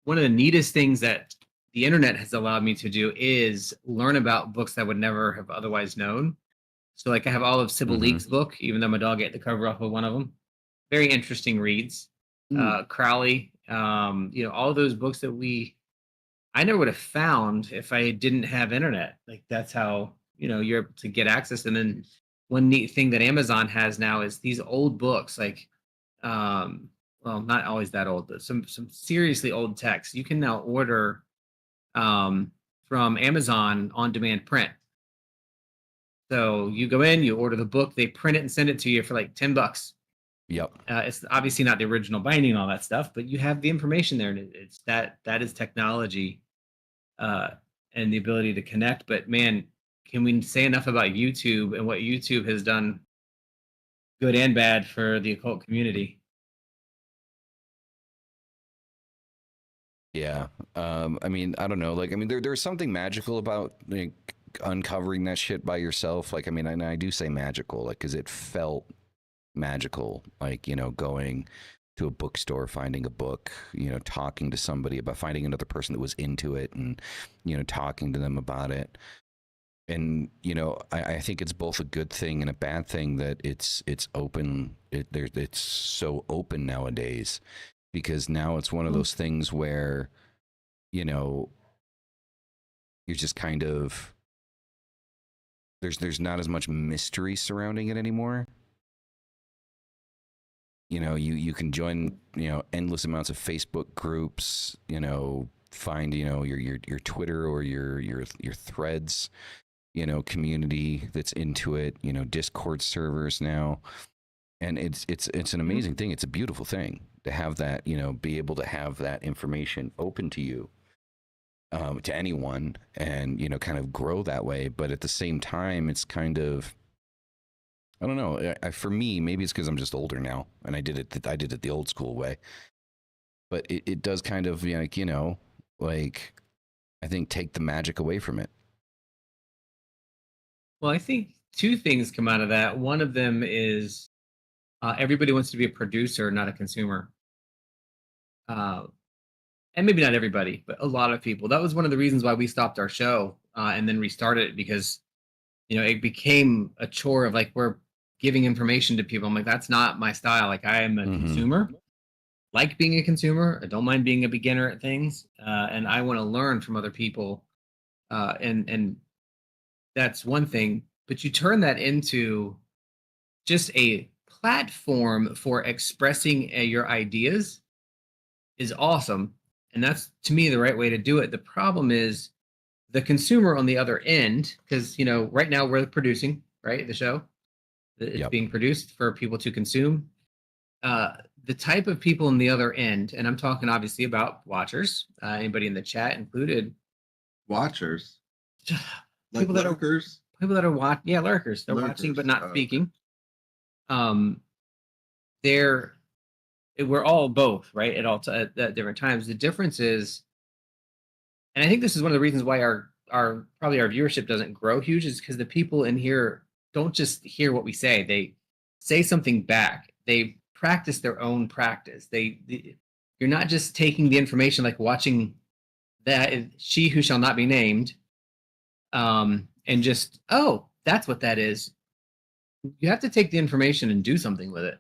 One of the neatest things that the internet has allowed me to do is learn about books that I would never have otherwise known. So, like, I have all of Sybil Mhm. Leek's book, even though my dog ate the cover off of one of them. Very interesting reads. Crowley, all those books that I never would have found if I didn't have internet. Like, that's how, you're able to get access. And then one neat thing that Amazon has now is these old books, like, well, not always that old, but some seriously old texts. You can now order from Amazon on demand print. So you go in, you order the book, they print it and send it to you for like $10. Yep. It's obviously not the original binding and all that stuff, but you have the information there, and it's that is technology and the ability to connect. But man, can we say enough about YouTube and what YouTube has done, good and bad, for the occult community? Yeah. I mean, I don't know. Like, I mean, there's something magical about like uncovering that shit by yourself. Like, I mean, I do say magical, like, because it felt magical. Like, going to a bookstore, finding a book, talking to somebody about, finding another person that was into it, and talking to them about it. And I think it's both a good thing and a bad thing that it's open. It's so open nowadays, because now it's one of those things where you're just kind of, there's not as much mystery surrounding it anymore. You can join endless amounts of Facebook groups, find your Twitter or your threads community that's into it, Discord servers now. And it's an amazing thing. It's a beautiful thing to have that, be able to have that information open to you, to anyone, and kind of grow that way. But at the same time, it's kind of, I don't know. For me, maybe it's because I'm just older now, and I did it the old school way. But it does kind of like I think take the magic away from it. Well, I think two things come out of that. One of them is everybody wants to be a producer, not a consumer. And maybe not everybody, but a lot of people. That was one of the reasons why we stopped our show and then restarted it, because it became a chore of like, we're giving information to people. I'm like, that's not my style. Like, I am a consumer, like being a consumer. I don't mind being a beginner at things, and I want to learn from other people, and that's one thing. But you turn that into just a platform for expressing your ideas is awesome. And that's, to me, the right way to do it. The problem is the consumer on the other end, because, right now we're producing, right, the show. It's being produced for people to consume. The type of people on the other end, and I'm talking obviously about watchers, anybody in the chat included. Watchers? Like People that are lurkers? People that are lurkers. They're watching but not speaking. We're all both, right, at different times. The difference is, and I think this is one of the reasons why our probably our viewership doesn't grow huge, is because the people in here don't just hear what we say. They say something back. They practice their own practice. You're not just taking the information, like watching that She Who Shall Not Be Named, and just, oh, that's what that is. You have to take the information and do something with it.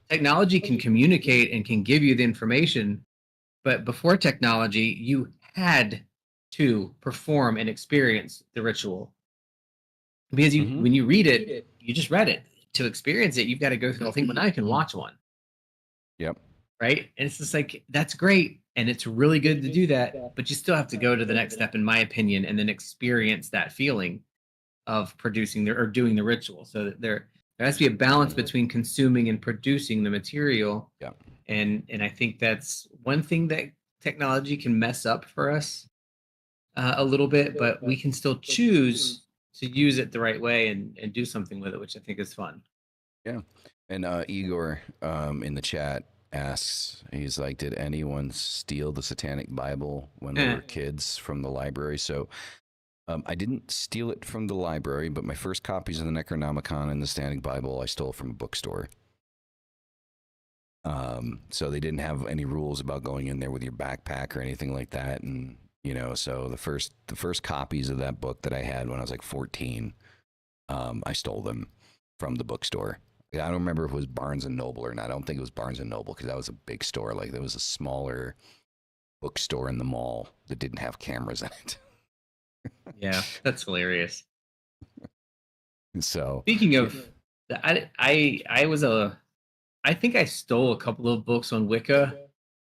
Technology can communicate and can give you the information, but before technology, you had to perform and experience the ritual, because when you read it, you just read it. To experience it, you've got to go through the whole thing. But now you can watch one. Yep. Right, and it's just like, that's great, and it's really good to do that, but you still have to go to the next step, in my opinion, and then experience that feeling. of producing or doing the ritual. So that there has to be a balance between consuming and producing the material. Yeah. And I think that's one thing that technology can mess up for us a little bit, but we can still choose to use it the right way and do something with it, which I think is fun. Yeah. And Igor in the chat asks, he's like, did anyone steal the Satanic Bible when we were kids from the library? So I didn't steal it from the library, but my first copies of the Necronomicon and the Satanic Bible I stole from a bookstore. So they didn't have any rules about going in there with your backpack or anything like that. And, you know, so the first copies of that book that I had when I was like 14, I stole them from the bookstore. I don't remember if it was Barnes and Noble or not. I don't think it was Barnes and Noble because that was a big store. Like there was a smaller bookstore in the mall that didn't have cameras in it. Yeah, that's hilarious. So speaking of, I think I stole a couple of books on Wicca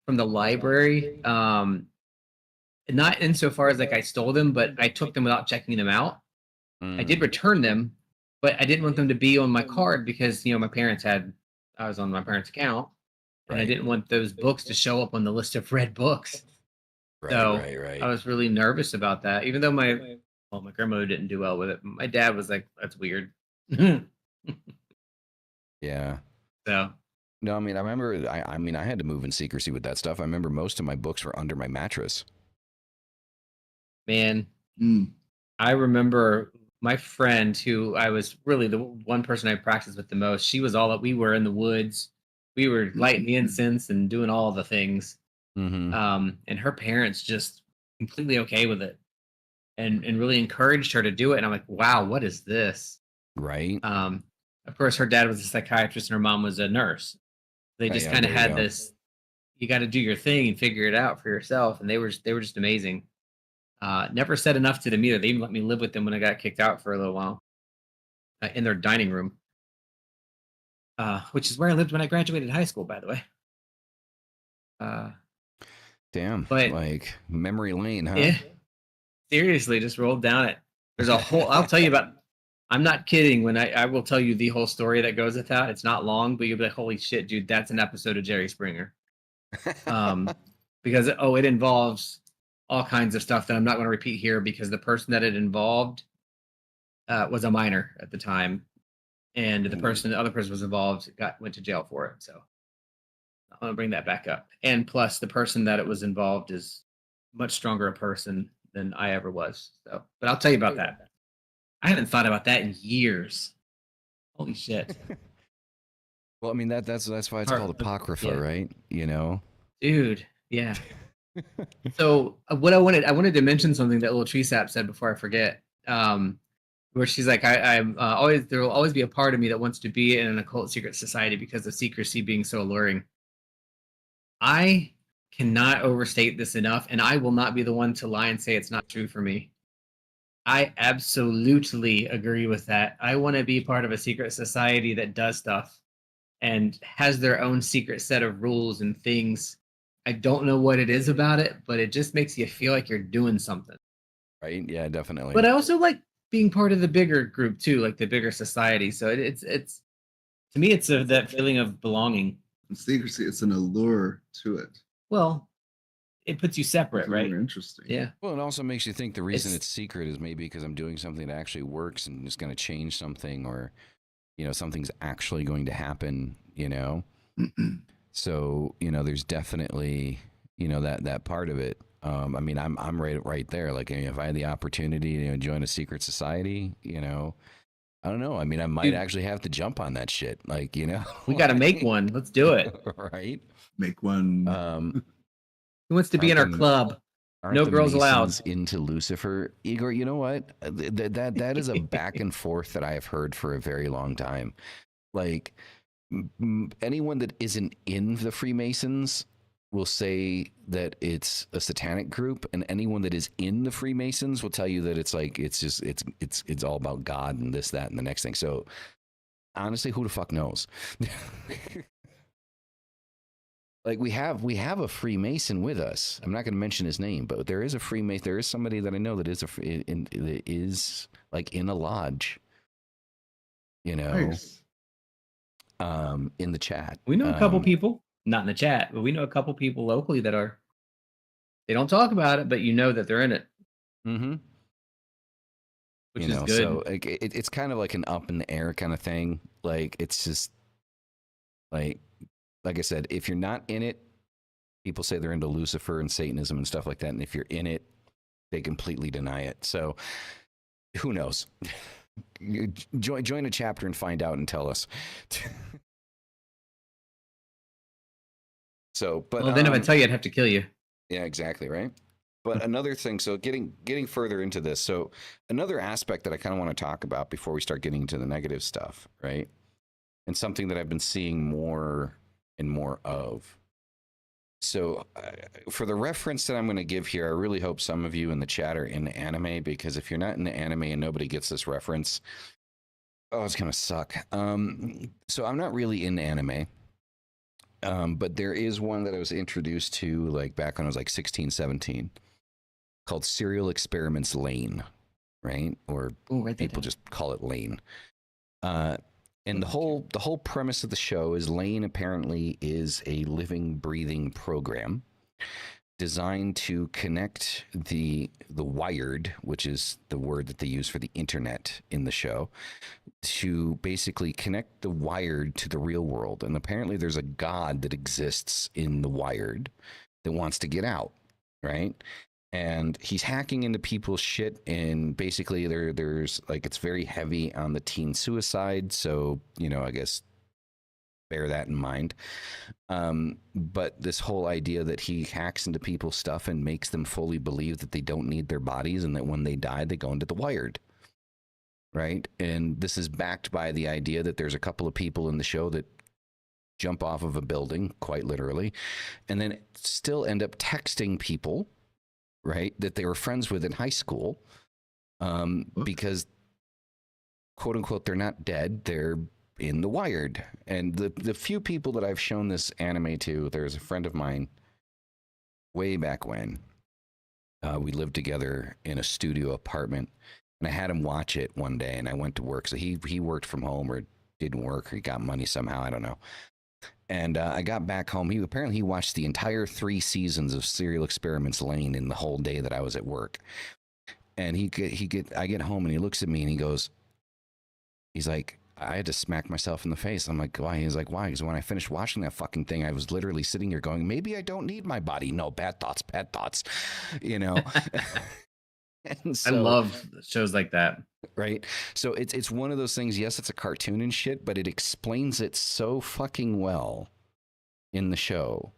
from the library. Not insofar as like I stole them, but I took them without checking them out. I did return them, but I didn't want them to be on my card because, you know, I was on my parents' account, and I didn't want those books to show up on the list of read books. Right. I was really nervous about that, even though my grandmother didn't do well with it. My dad was like, "That's weird." Yeah. So no, I mean, I remember. I mean, I had to move in secrecy with that stuff. I remember most of my books were under my mattress. Man, I remember my friend, who I was really the one person I practiced with the most. She was all that. We were in the woods. We were lighting the incense and doing all the things. Mm-hmm. And her parents just completely okay with it, and really encouraged her to do it. And I'm like, wow, what is this? Right. Of course, her dad was a psychiatrist and her mom was a nurse. They just kind of had this, you got to do your thing and figure it out for yourself. And they were just amazing. Never said enough to them either. They even let me live with them when I got kicked out for a little while in their dining room, which is where I lived when I graduated high school, by the way. Damn, but like memory lane, huh? Yeah, seriously, just rolled down it. There's a whole, I'll tell you about, I'm not kidding when I will tell you the whole story that goes with that. It's not long, but you'll be like, holy shit, dude, that's an episode of Jerry Springer. Because, it involves all kinds of stuff that I'm not going to repeat here because the person that it involved was a minor at the time. And the other person was involved, went to jail for it. So I'm going to bring that back up. And plus, the person that it was involved is much stronger a person than I ever was. So, but I'll tell you about that. I haven't thought about that in years. Holy shit. Well, I mean that's why it's called Apocrypha, right? You know, dude. Yeah. So what I wanted to mention something that little tree sap said before I forget. Where she's like, I'm always, there will always be a part of me that wants to be in an occult secret society because of secrecy being so alluring. I cannot overstate this enough, and I will not be the one to lie and say it's not true for me. I absolutely agree with that. I want to be part of a secret society that does stuff and has their own secret set of rules and things. I don't know what it is about it, but it just makes you feel like you're doing something. Right? Yeah, definitely. But I also like being part of the bigger group too, like the bigger society. So it's to me, it's that feeling of belonging. And secrecy, it's an allure to it. Well, it puts you separate, right? Interesting. Yeah. Well, it also makes you think the reason it's secret is maybe because I'm doing something that actually works and is going to change something, or, you know, something's actually going to happen, you know? So, you know, there's definitely, you know, that part of it. I mean, I'm right there. Like, I mean, if I had the opportunity to join a secret society, you know, I don't know. I mean, I might actually have to jump on that shit. Like, you know, we got to make one. Let's do it. Right. Make one. Who wants to be in our club? No girls allowed. Into Lucifer, Igor. You know what? That is a back and forth that I have heard for a very long time. Like, anyone that isn't in the Freemasons will say that it's a satanic group, and anyone that is in the Freemasons will tell you that it's like it's all about God and this, that, and the next thing. So honestly, who the fuck knows? Like we have a Freemason with us. I'm not going to mention his name, but there is a Freemason. There is somebody that I know that is that is like in a lodge. You know, Nice. in the chat. We know a couple people, not in the chat, but we know a couple people locally that are. They don't talk about it, but you know that they're in it. Mm-hmm. Which you is know, good. so like it's kind of like an up in the air kind of thing. Like it's just like I said, if you're not in it, people say they're into Lucifer and Satanism and stuff like that, and if you're in it, they completely deny it. So who knows? Join a chapter and find out and tell us. So, but Well, then if I tell you, I'd have to kill you. yeah, exactly, right? But another thing, so getting further into this, so another aspect that I kind of want to talk about before we start getting into the negative stuff, right? And something that I've been seeing more and more of. So, for the reference that I'm going to give here, I really hope some of you in the chat are in anime, because if you're not in the anime and nobody gets this reference, oh, it's going to suck. So I'm not really in anime. But there is one that I was introduced to like back when I was like 16, 17, called Serial Experiments Lane, right? Or people just call it Lane. And the whole premise of the show is Lane apparently is a living, breathing program designed to connect the wired, which is the word that they use for the internet in the show, to basically connect the wired to the real world. And apparently there's a god that exists in the wired that wants to get out, right? And he's hacking into people's shit, and basically there's like, it's very heavy on the teen suicide, so you know, I guess bear that in mind. But this whole idea that he hacks into people's stuff and makes them fully believe that they don't need their bodies, and that when they die they go into the wired, right? And this is backed by the idea that there's a couple of people in the show that jump off of a building, quite literally, and then still end up texting people, right, that they were friends with in high school, because quote unquote they're not dead, they're in the wired. And the few people that I've shown this anime to, there's a friend of mine way back when we lived together in a studio apartment, and I had him watch it one day, and I went to work, so he worked from home, or didn't work, or he got money somehow, I don't know. And I got back home. He watched the entire 3 seasons of Serial Experiments Lane in the whole day that I was at work. And I get home, and he looks at me and he goes, he's like, I had to smack myself in the face. I'm like, why? He's like, why? Because when I finished watching that fucking thing, I was literally sitting here going, maybe I don't need my body. No, bad thoughts, you know? And so, I love shows like that. Right? So it's one of those things, yes, it's a cartoon and shit, but it explains it so fucking well in the show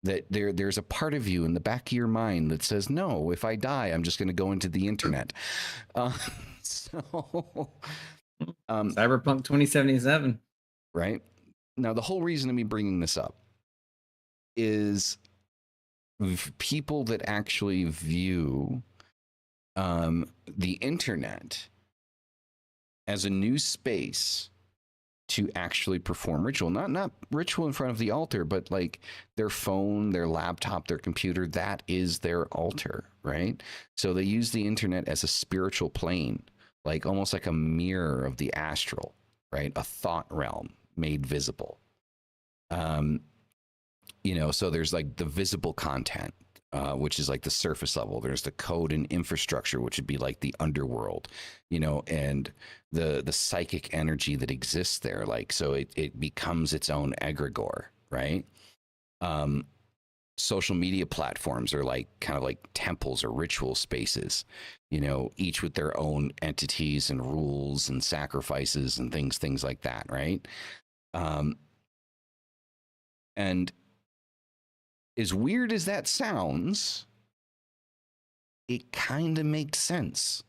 that there's a part of you in the back of your mind that says, no, if I die, I'm just going to go into the internet. Cyberpunk 2077. Right? Now, the whole reason of me bringing this up is people that actually view the internet as a new space to actually perform ritual, not ritual in front of the altar, but like their phone, their laptop, their computer, that is their altar, right? So they use the internet as a spiritual plane, like almost like a mirror of the astral, right? A thought realm made visible. You know, so there's like the visible content, which is like the surface level. There's the code and infrastructure, which would be like the underworld, you know, and the psychic energy that exists there. Like, so it becomes its own egregore, right? Social media platforms are like kind of like temples or ritual spaces, you know, each with their own entities and rules and sacrifices and things like that, right? And as weird as that sounds, it kind of makes sense.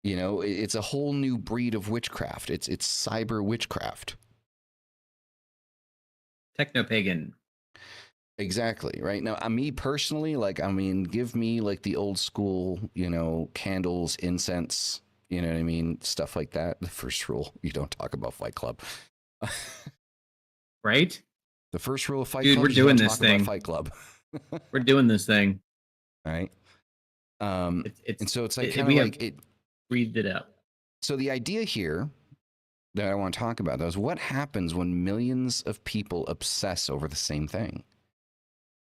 You know, it's a whole new breed of witchcraft. It's cyber witchcraft. Techno-pagan. Exactly, right? Now, me personally, like, I mean, give me like the old school, you know, candles, incense, you know what I mean? Stuff like that. The first rule, you don't talk about Fight Club. Right? The first rule of Fight Dude, Club we're is you doing don't this talk about thing. Fight Club. We're doing this thing. All right. It's And so it's like kind of we like have it. breathed it out. So the idea here that I want to talk about though is what happens when millions of people obsess over the same thing,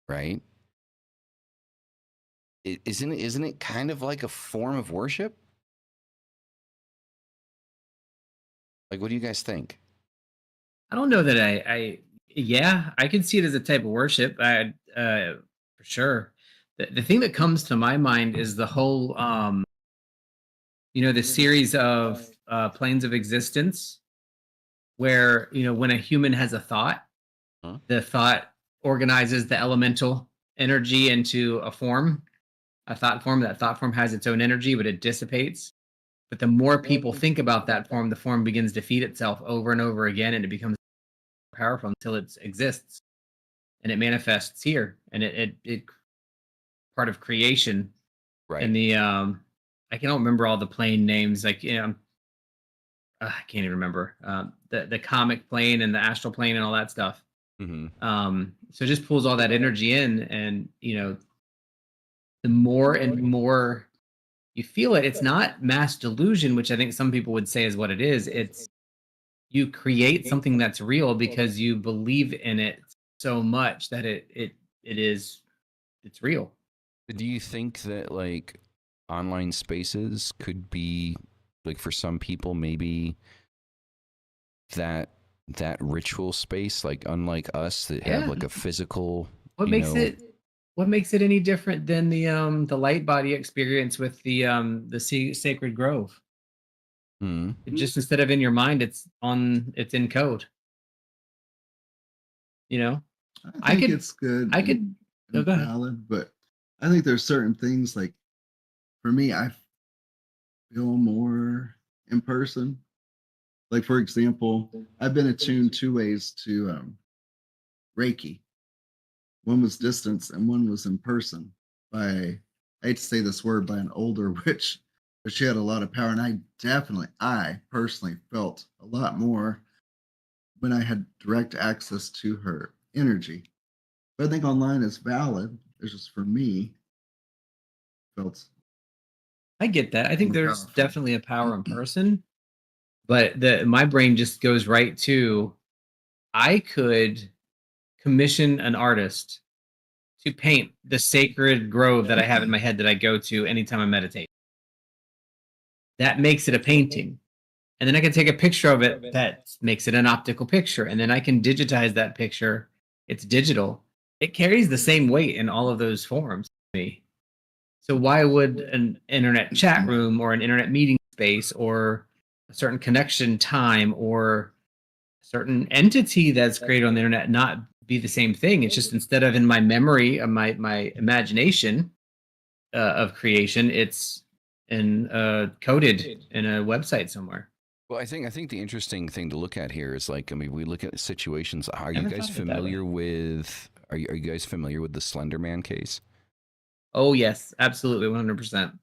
right? Isn't it kind of like a form of worship? Like, what do you guys think? I don't know that I can see it as a type of worship. For sure. The thing that comes to my mind is the whole the series of planes of existence where, when a human has a thought, Huh? the thought organizes the elemental energy into a form, a thought form. That thought form has its own energy, but it dissipates. But the more people think about that form, the form begins to feed itself over and over again, and it becomes powerful until it exists and it manifests here, and it part of creation. Right. And the I can't remember all the plane names, like I can't even remember the comic plane and the astral plane and all that stuff. So it just pulls all that energy in, and the more and more you feel it, it's not mass delusion, which I think some people would say is what it is. It's you create something that's real because you believe in it so much that it's real. Do you think that like online spaces could be like for some people maybe that ritual space, like unlike us that have like a physical What makes it any different than the light body experience with the sacred grove? It just, instead of in your mind, it's in code. I think it's good. I could and go ahead. valid, but I think there's certain things like for me, I feel more in person. Like for example, I've been attuned two ways to Reiki. One was distance and one was in person by, I hate to say this word, by an older witch, but she had a lot of power. And I personally felt a lot more when I had direct access to her energy. But I think online is valid. It's just for me, felt I get that. I think more there's powerful. definitely a power in person, but my brain just goes right to, I could commission an artist to paint the sacred grove that I have in my head that I go to anytime I meditate. That makes it a painting. And then I can take a picture of it that makes it an optical picture. And then I can digitize that picture. It's digital. It carries the same weight in all of those forms to me. So why would an internet chat room or an internet meeting space or a certain connection time or a certain entity that's created on the internet not be the same thing? It's just, instead of in my memory of my imagination of creation, it's coded in a website somewhere. Well, I think the interesting thing to look at here is like, I mean, we look at situations. Are you Never guys thought of it that familiar with? Are you guys familiar with the Slender Man case? Oh yes, absolutely, 100%.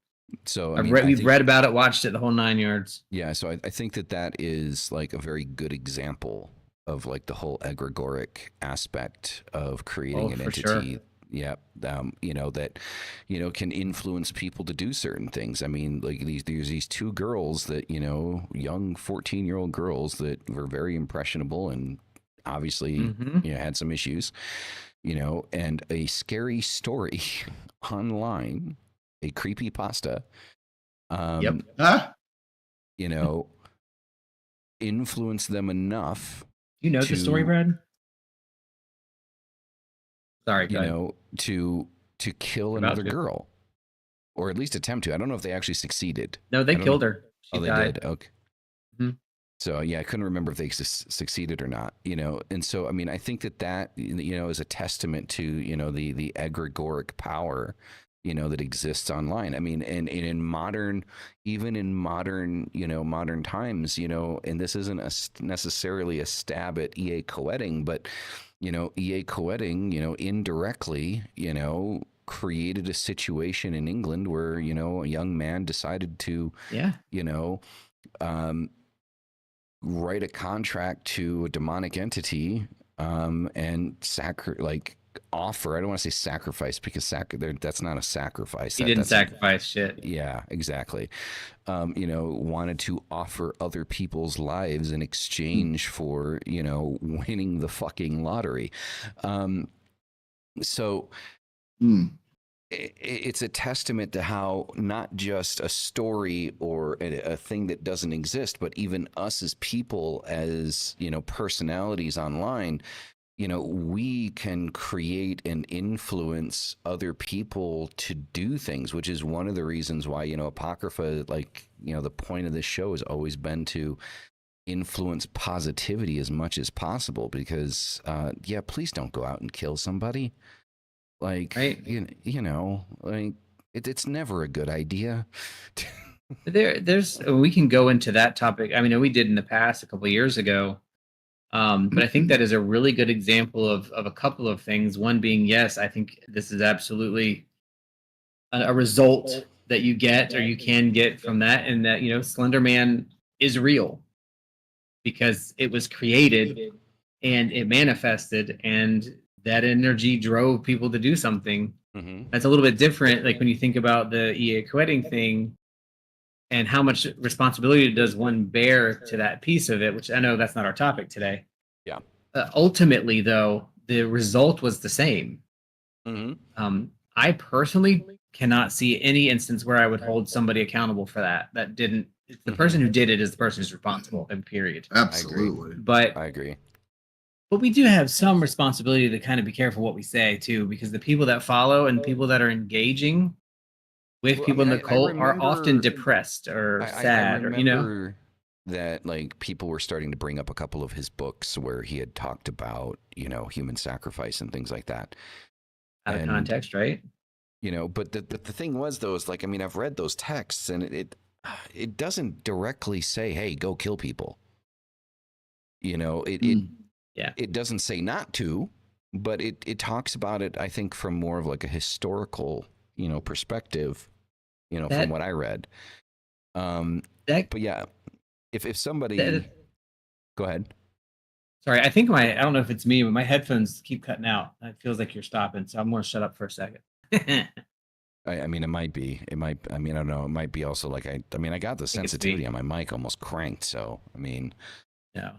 So We've read about it, watched it, the whole 9 yards. Yeah, so I think that is like a very good example of like the whole egregoric aspect of creating an entity. Sure. Yeah, that can influence people to do certain things. I mean, like there's these two girls that young 14-year-old girls that were very impressionable and obviously had some issues, and a scary story online, a creepypasta. Yep. Influence them enough. You know the story, Brad? Sorry, to kill another girl, or at least attempt to. I don't know if they actually succeeded. No, they killed her. She they died. did. Okay. So yeah, I couldn't remember if they succeeded or not. And so I mean, I think that is a testament to the egregoric power that exists online. I mean, and in modern times, and this isn't necessarily a stab at EA Coetting, but EA Coetting, indirectly, created a situation in England where, a young man decided to, write a contract to a demonic entity and offer. I don't want to say sacrifice because that's not a sacrifice. He didn't That's sacrifice shit. yeah, exactly. Wanted to offer other people's lives in exchange for, winning the fucking lottery. So it's a testament to how not just a story or a thing that doesn't exist, but even us as people, as, personalities online, we can create and influence other people to do things, which is one of the reasons why, Apocrypha, the point of this show has always been to influence positivity as much as possible because, please don't go out and kill somebody. Right. It's never a good idea. We can go into that topic. I mean, we did in the past a couple of years ago. But I think that is a really good example of a couple of things. One being, yes, I think this is absolutely a result that you get or you can get from that. And that, Slender Man is real because it was created and it manifested and that energy drove people to do something. Mm-hmm. That's a little bit different. Like when you think about the EA quitting thing and how much responsibility does one bear to that piece of it, which I know that's not our topic today. Yeah. Ultimately, though, the result was the same. Mm-hmm. I personally cannot see any instance where I would hold somebody accountable for that. That didn't. The person who did it is the person who's responsible. And period. Absolutely. But I agree. But we do have some responsibility to kind of be careful what we say too, because the people that follow and people that are engaging with people in the cult are often depressed or sad, or that people were starting to bring up a couple of his books where he had talked about human sacrifice and things like that out of context, right? But the thing was though is I've read those texts and it doesn't directly say, hey, go kill people. It doesn't say not to, but it talks about it, I think, from more of a historical perspective, from what I read. But yeah, if somebody go ahead. Sorry, I think I don't know if it's me, but my headphones keep cutting out. It feels like you're stopping, so I'm going to shut up for a second. I mean, it might be. I don't know. It might be also I got the sensitivity on my mic almost cranked, so yeah.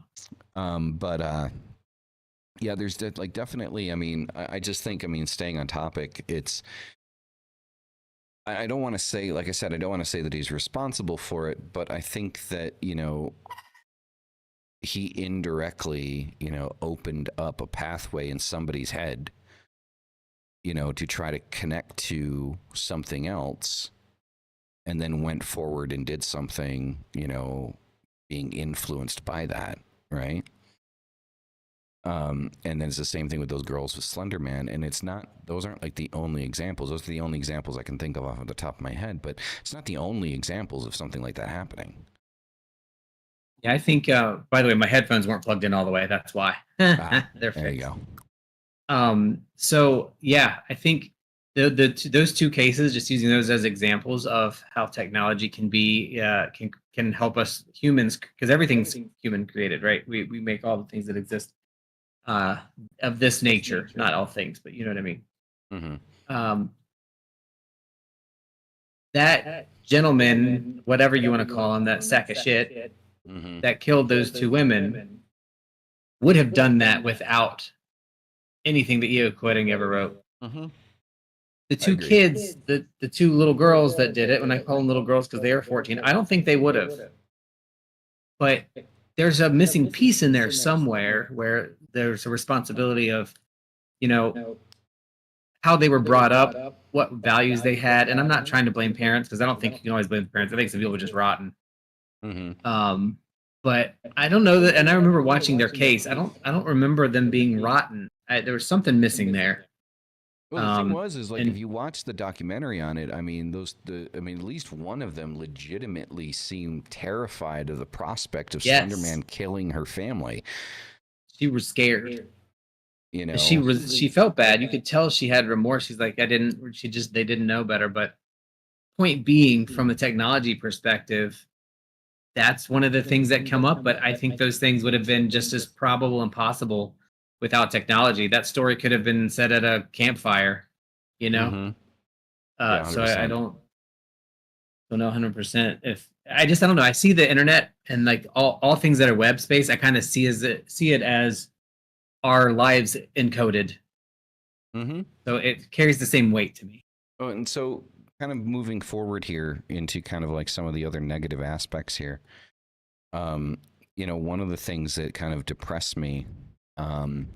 But yeah, there's definitely. I just think. Staying on topic, it's. I don't want to say, like I said, I don't want to say that he's responsible for it, but I think that he indirectly, opened up a pathway in somebody's head, to try to connect to something else, and then went forward and did something, being influenced by that, right? And then it's the same thing with those girls with Slender Man, and those aren't the only examples. Those are the only examples I can think of off the top of my head, but it's not the only examples of something like that happening. Yeah, I think, by the way, my headphones weren't plugged in all the way. That's why. They're fixed. There you go. So yeah, I think those two cases, just using those as examples of how technology can be, can help us humans, because everything's human created, right? We make all the things that exist of this nature, not all things, but you know what I mean. Mm-hmm. That gentleman, whatever you want to call him, that sack of shit that killed those two women, would have done that without anything that E.O. Quitting ever wrote. Mm-hmm. The two kids, the two little girls that did it, when I call them little girls because they were 14, I don't think they would have. But there's a missing piece in there somewhere where there's a responsibility of, how they were brought up, what values they had. And I'm not trying to blame parents because I don't think you can always blame the parents. I think some people were just rotten. Mm-hmm. But I don't know that. And I remember watching their case. I don't remember them being rotten. There was something missing there. Well, the thing was, if you watch the documentary on it, at least one of them legitimately seemed terrified of the prospect of Slender Man killing her family. She was scared. She felt bad. You could tell she had remorse. She's like, they didn't know better. But point being, from a technology perspective, that's one of the things that come up. But I think those things would have been just as probable and possible without technology. That story could have been said at a campfire, you know. Mhm. Yeah, So I 100%. don't know 100% if I don't know. I see the internet and like all things that are web space. I kind of see it as our lives encoded. Mhm. So it carries the same weight to me. Oh, and so kind of moving forward here into kind of like some of the other negative aspects here. Um, one of the things that kind of depressed me, um,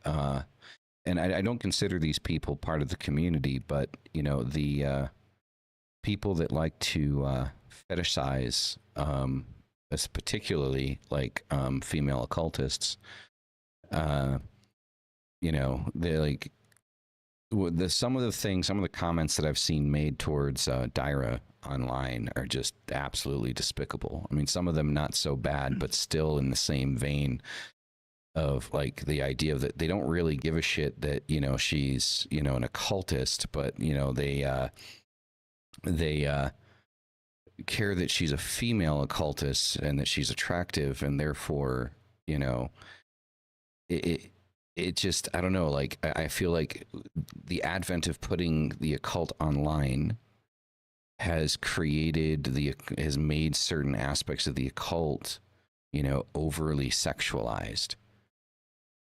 uh, and I don't consider these people part of the community, but the people that like to fetishize, as particularly like female occultists, uh, they like some of the comments that I've seen made towards Dyra online are just absolutely despicable. I mean, some of them not so bad, but still in the same vein of like the idea that they don't really give a shit that she's an occultist, but they care that she's a female occultist and that she's attractive, and therefore it it just, I don't know, like I feel like the advent of putting the occult online has made certain aspects of the occult overly sexualized,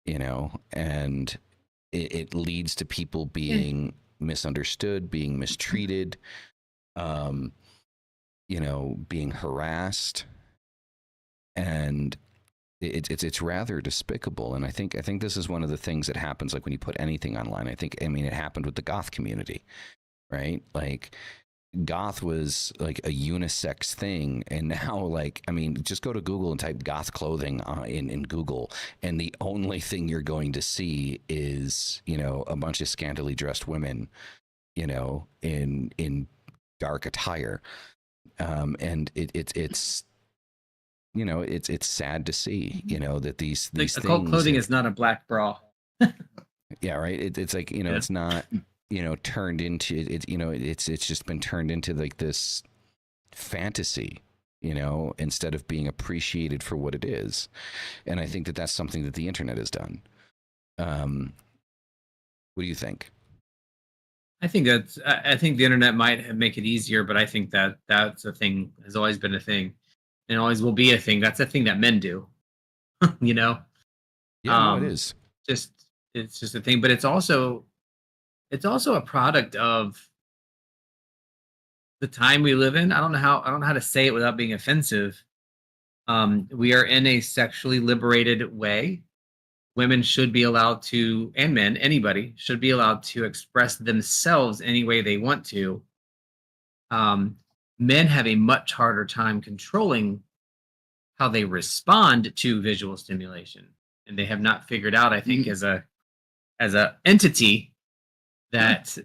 and it leads to people being misunderstood, being mistreated, being harassed, and it's rather despicable. And I think this is one of the things that happens, like when you put anything online. I mean it happened with the goth community, right? Like goth was like a unisex thing, and now, like, I mean, just go to Google and type goth clothing in Google, and the only thing you're going to see is a bunch of scantily dressed women in dark attire, and it's it's sad to see that these Like, things occult clothing is not a black bra. yeah, right. It's like it's not turned into it's just been turned into like this fantasy, instead of being appreciated for what it is. And I think that that's something that the internet has done. What do you think? I think I think the internet might make it easier, but I think that's a thing, has always been a thing and always will be a thing. That's a thing that men do, you know. Yeah, no, it is. Just it's just a thing, but it's also a product of the time we live in. I don't know how to say it without being offensive. We are in a sexually liberated way. Women should be allowed to, and men, anybody should be allowed to express themselves any way they want to. Men have a much harder time controlling how they respond to visual stimulation, and they have not figured out, I think, as a entity that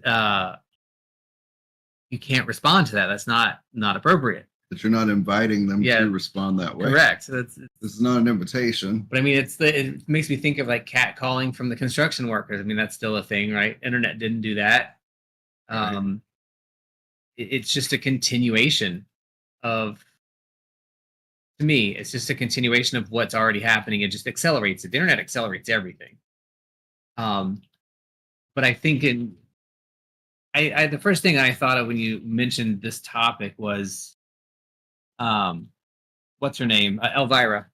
you can't respond to that. That's not appropriate. That you're not inviting them to respond that way. Correct. So this is not an invitation. But I mean, it makes me think of like catcalling from the construction workers. I mean, that's still a thing, right? Internet didn't do that. Right. It's just a continuation of, to me, it's just a continuation of what's already happening. It just accelerates it. The internet accelerates everything. But I think the first thing I thought of when you mentioned this topic was, what's her name? Elvira.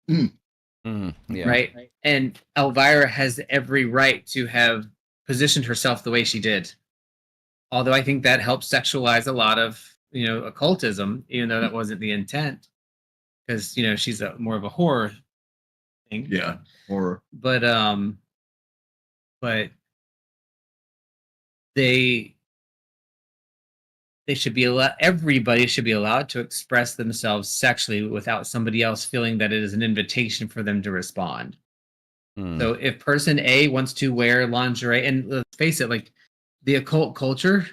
Yeah. Right. And Elvira has every right to have positioned herself the way she did. Although I think that helps sexualize a lot of, occultism, even though that wasn't the intent, because, she's more of a horror thing. Yeah. Horror. But they should be everybody should be allowed to express themselves sexually without somebody else feeling that it is an invitation for them to respond. So if person A wants to wear lingerie, and let's face it, like the occult culture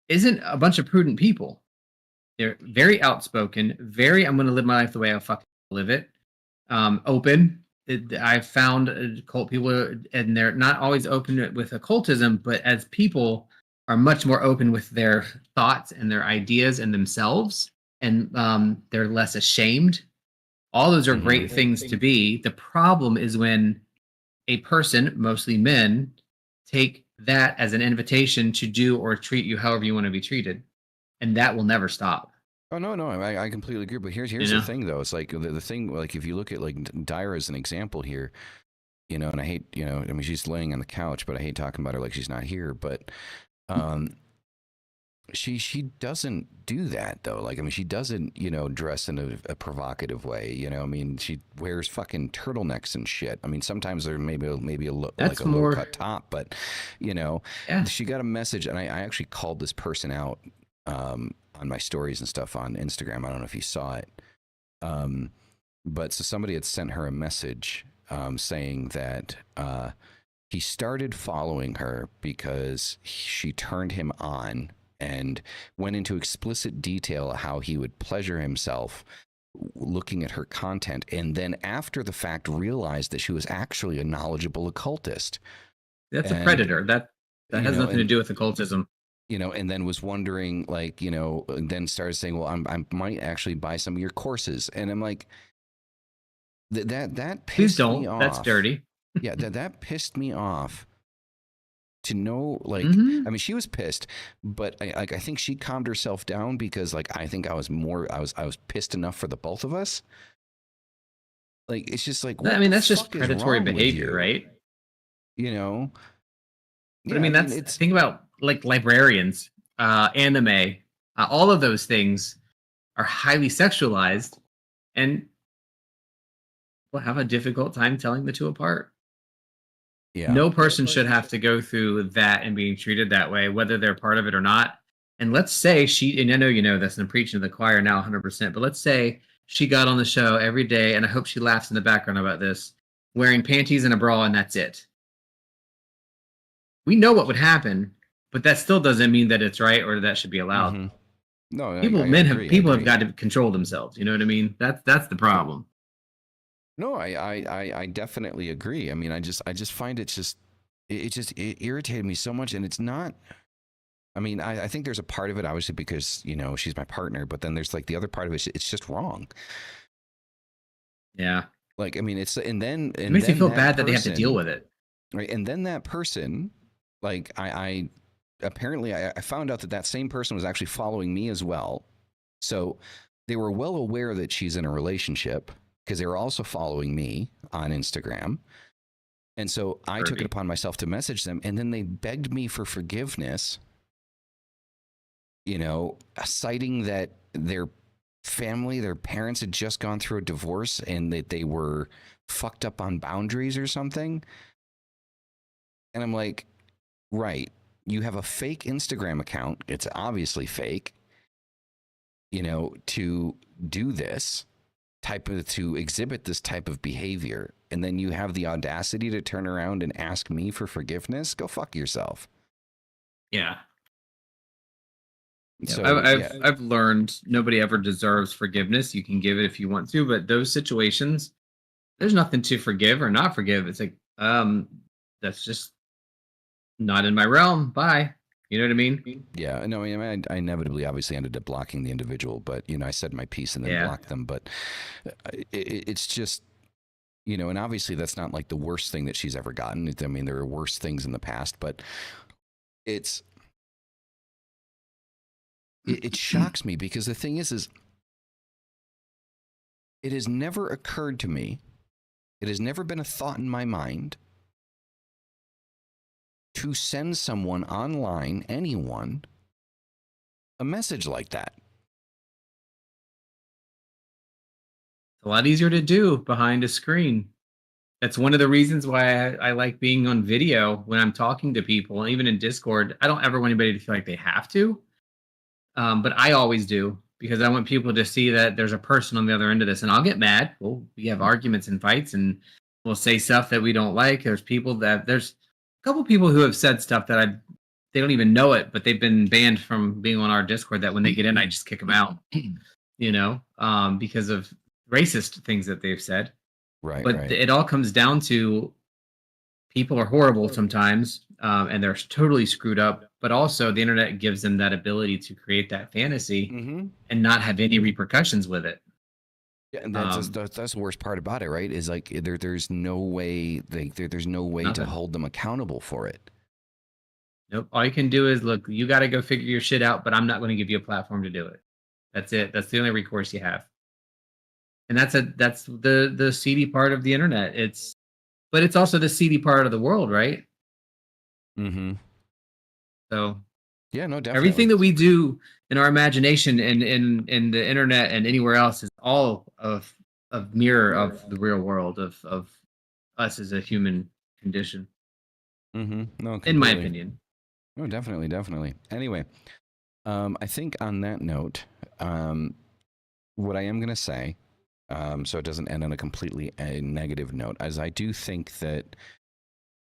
isn't a bunch of prudent people. They're very outspoken, I'm going to live my life the way I fucking live it. Open. I've found occult people, and they're not always open with occultism, but as people are much more open with their thoughts and their ideas and themselves, and they're less ashamed All those are great things to be. The problem is when a person, mostly men, take that as an invitation to do or treat you however you want to be treated. And that will never stop. Oh no, I completely agree. But here's the thing though. It's like the thing, like if you look at like Dyra as an example here, and I hate, I mean, she's laying on the couch, but I hate talking about her like she's not here. But she doesn't do that though. Like, I mean, she doesn't, dress in a provocative way. I mean, she wears fucking turtlenecks and shit. I mean, sometimes there maybe a low cut top, but she got a message, and I actually called this person out on my stories and stuff on Instagram. I don't know if you saw it, but so somebody had sent her a message saying that he started following her because she turned him on and went into explicit detail how he would pleasure himself looking at her content, and then after the fact realized that she was actually a knowledgeable occultist. That's a predator. That has nothing to do with occultism. And then was wondering, like, and then started saying, well, I might actually buy some of your courses. And I'm like, that pissed me off. That's dirty. Yeah, that pissed me off. To know, like, I mean, she was pissed, but I think she calmed herself down because, like, I think I was pissed enough for the both of us. Like, it's just like, I mean, that's just predatory behavior, right? But I mean, think about like librarians, anime, all of those things are highly sexualized, and we'll have a difficult time telling the two apart. Yeah. No person should have to go through that and being treated that way, whether they're part of it or not. And let's say and I know you know this, and I'm preaching to the choir now 100%, but let's say she got on the show every day, and I hope she laughs in the background about this, wearing panties and a bra, and that's it. We know what would happen, but that still doesn't mean that it's right or that should be allowed. Mm-hmm. No, people have got to control themselves. You know what I mean? That's the problem. No, I definitely agree. I mean, I just find it irritated me so much, and it's not. I mean, I think there's a part of it, obviously, because she's my partner, but then there's like the other part of it's just wrong. Yeah. Like, I mean, it makes me feel bad that they have to deal with it. Right, and then that person, like, I apparently found out that same person was actually following me as well, so they were well aware that she's in a relationship, because they were also following me on Instagram. And so I took it upon myself to message them, and then they begged me for forgiveness, citing that their family, their parents had just gone through a divorce and that they were fucked up on boundaries or something. And I'm like, right, you have a fake Instagram account. It's obviously fake, to do this. To exhibit this type of behavior, and then you have the audacity to turn around and ask me for forgiveness? Go fuck yourself. Yeah. So I've learned nobody ever deserves forgiveness. You can give it if you want to, but those situations, there's nothing to forgive or not forgive. It's like, that's just not in my realm. Bye. You know what I mean? Yeah, no, I mean, I inevitably obviously ended up blocking the individual, but, I said my piece and then blocked them. But it's just, and obviously that's not like the worst thing that she's ever gotten. I mean, there are worse things in the past, but it shocks me because the thing is it has never occurred to me. It has never been a thought in my mind to send someone online, anyone, a message like that. It's a lot easier to do behind a screen. That's one of the reasons why I like being on video when I'm talking to people, even in Discord. I don't ever want anybody to feel like they have to, but I always do, because I want people to see that there's a person on the other end of this. And I'll get mad. We have arguments and fights, and we'll say stuff that we don't like. There's a couple people who have said stuff that they don't even know it, but they've been banned from being on our Discord, that when they get in, I just kick them out, because of racist things that they've said. Right. But it all comes down to people are horrible sometimes, and they're totally screwed up, but also the internet gives them that ability to create that fantasy and not have any repercussions with it. Yeah, and that's the worst part about it, right? Is like there's no way there's no way to Nothing. hold them accountable for it. Nope. All you can do is look. You got to go figure your shit out, but I'm not going to give you a platform to do it. That's it. That's the only recourse you have. And that's the seedy part of the internet. But it's also the seedy part of the world, right? Mm-hmm. So Yeah, no, definitely. everything that we do in our imagination and in the internet and anywhere else is all of mirror of the real world of us as a human condition. Mm-hmm. No, completely. In my opinion. No, definitely. Anyway, I think on that note, what I am going to say, so it doesn't end on a completely negative note, as I do think that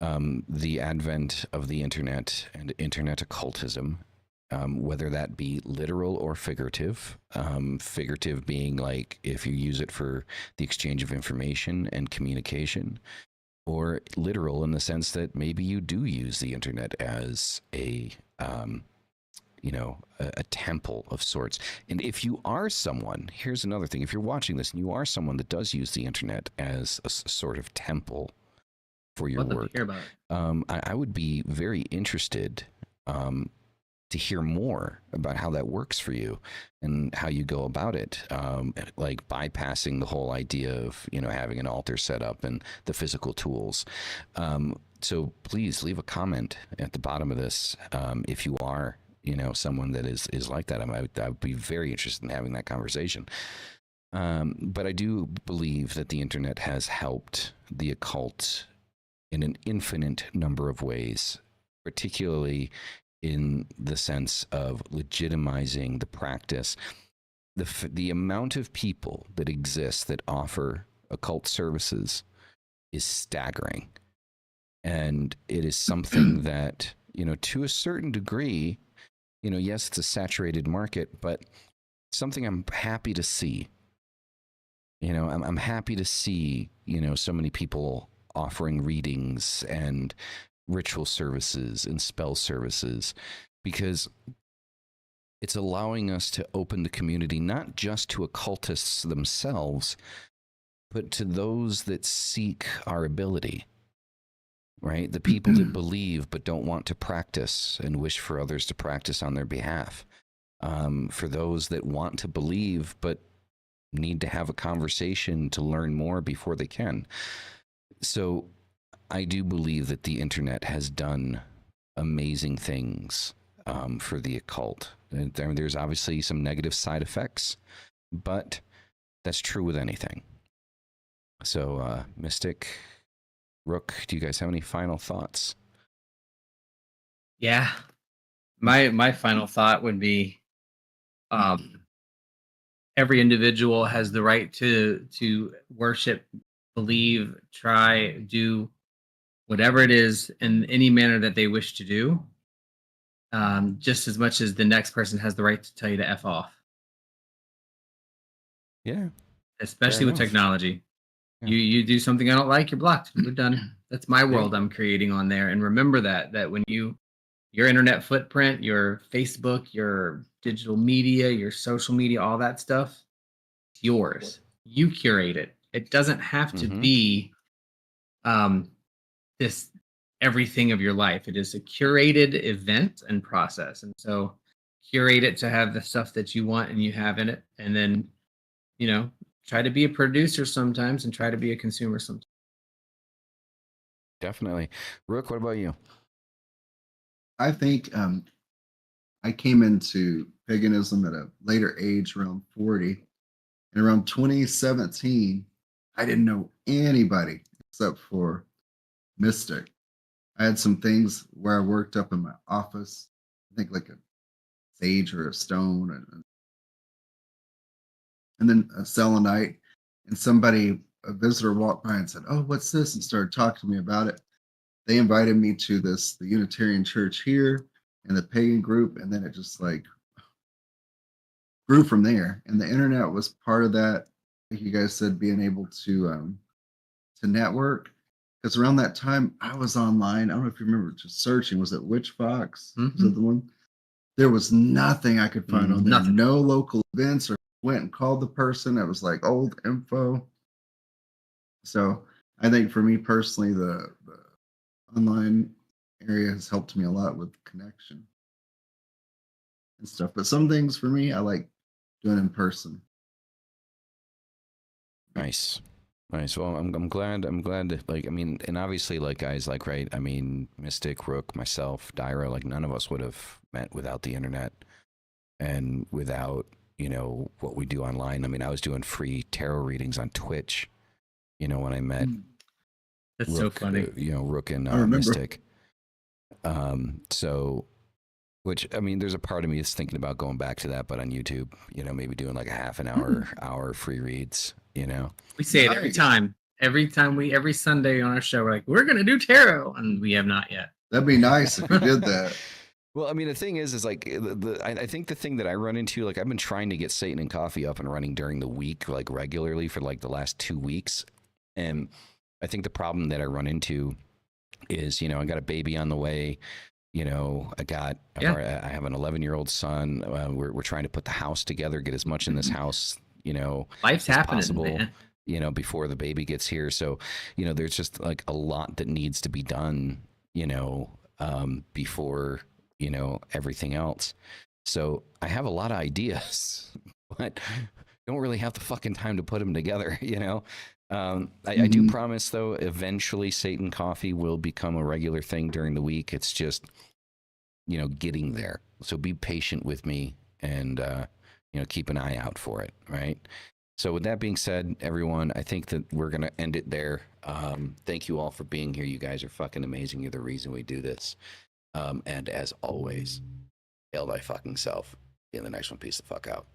the advent of the internet and internet occultism, whether that be literal or figurative, figurative being like if you use it for the exchange of information and communication, or literal in the sense that maybe you do use the internet as a temple of sorts. And if you are someone, here's another thing: if you're watching this and you are someone that does use the internet as a sort of temple for your work, I would be very interested to hear more about how that works for you and how you go about it, like bypassing the whole idea of having an altar set up and the physical tools. So please leave a comment at the bottom of this if you are someone that is like that. I would be very interested in having that conversation. But I do believe that the internet has helped the occult in an infinite number of ways, particularly in the sense of legitimizing the practice. The amount of people that exist that offer occult services is staggering. And it is something that, to a certain degree, yes, it's a saturated market, but something I'm happy to see. I'm happy to see, so many people offering readings and ritual services and spell services, because it's allowing us to open the community not just to occultists themselves, but to those that seek our ability, right? The people that believe but don't want to practice and wish for others to practice on their behalf. For those that want to believe but need to have a conversation to learn more before they can. So I do believe that the internet has done amazing things for the occult. There's obviously some negative side effects, but that's true with anything. So, Mystic, Rook, do you guys have any final thoughts? Yeah. My final thought would be every individual has the right to worship, believe, try, do whatever it is in any manner that they wish to do, just as much as the next person has the right to tell you to F off. Yeah. Especially with technology. Yeah. You do something I don't like, you're blocked. We're done. That's my world I'm creating on there. And remember that when your internet footprint, your Facebook, your digital media, your social media, all that stuff, it's yours. You curate it. It doesn't have to be this everything of your life. It is a curated event and process. And so curate it to have the stuff that you want and you have in it. And then, try to be a producer sometimes and try to be a consumer sometimes. Definitely. Rook, what about you? I think I came into paganism at a later age, around 40. And around 2017, I didn't know anybody except for Mystic. I had some things where I worked up in my office, I think like a sage or a stone, and then a selenite. And a visitor walked by and said, "Oh, what's this?" and started talking to me about it. They invited me to the Unitarian church here and the pagan group, and then it just grew from there. And the internet was part of that. Like you guys said, being able to network. Because around that time, I was online. I don't know if you remember just searching. Was it Witch Fox? Was it the one? There was nothing I could find on there. Nothing. No local events or went and called the person. It was like old info. So I think for me personally, the online area has helped me a lot with connection and stuff. But some things for me, I like doing in person. Nice. Nice. Well, I'm glad. I'm glad that, like, I mean, and obviously, like, guys, like, right? I mean, Mystic, Rook, myself, Dyra, like, none of us would have met without the internet and without, you know, what we do online. I mean, I was doing free tarot readings on Twitch, you know, when I met That's Rook, so funny. you know, Rook and I remember. Mystic. So, which, I mean, there's a part of me that's thinking about going back to that, but on YouTube, you know, maybe doing like a half an hour free reads, you know. We say it every time. Every Sunday on our show, we're like, we're gonna do tarot, and we have not yet. That'd be nice if you did that. Well, I mean, the thing is like I think the thing that I run into, like, I've been trying to get Satan and Coffee up and running during the week, like regularly for like the last 2 weeks, and I think the problem that I run into is, you know, I got a baby on the way. You know, I have an 11-year-old son. We're trying to put the house together, get as much in this house, you know, Life's as happening, possible, man. you know, before the baby gets here. So, you know, there's just like a lot that needs to be done, you know, before, you know, everything else. So I have a lot of ideas, but don't really have the fucking time to put them together, you know. I do promise, though, eventually Satan Coffee will become a regular thing during the week. It's just, you know, getting there. So be patient with me and, you know, keep an eye out for it, right? So with that being said, everyone, I think that we're going to end it there. Thank you all for being here. You guys are fucking amazing. You're the reason we do this. And as always, hail thy fucking self. In the next one, peace the fuck out.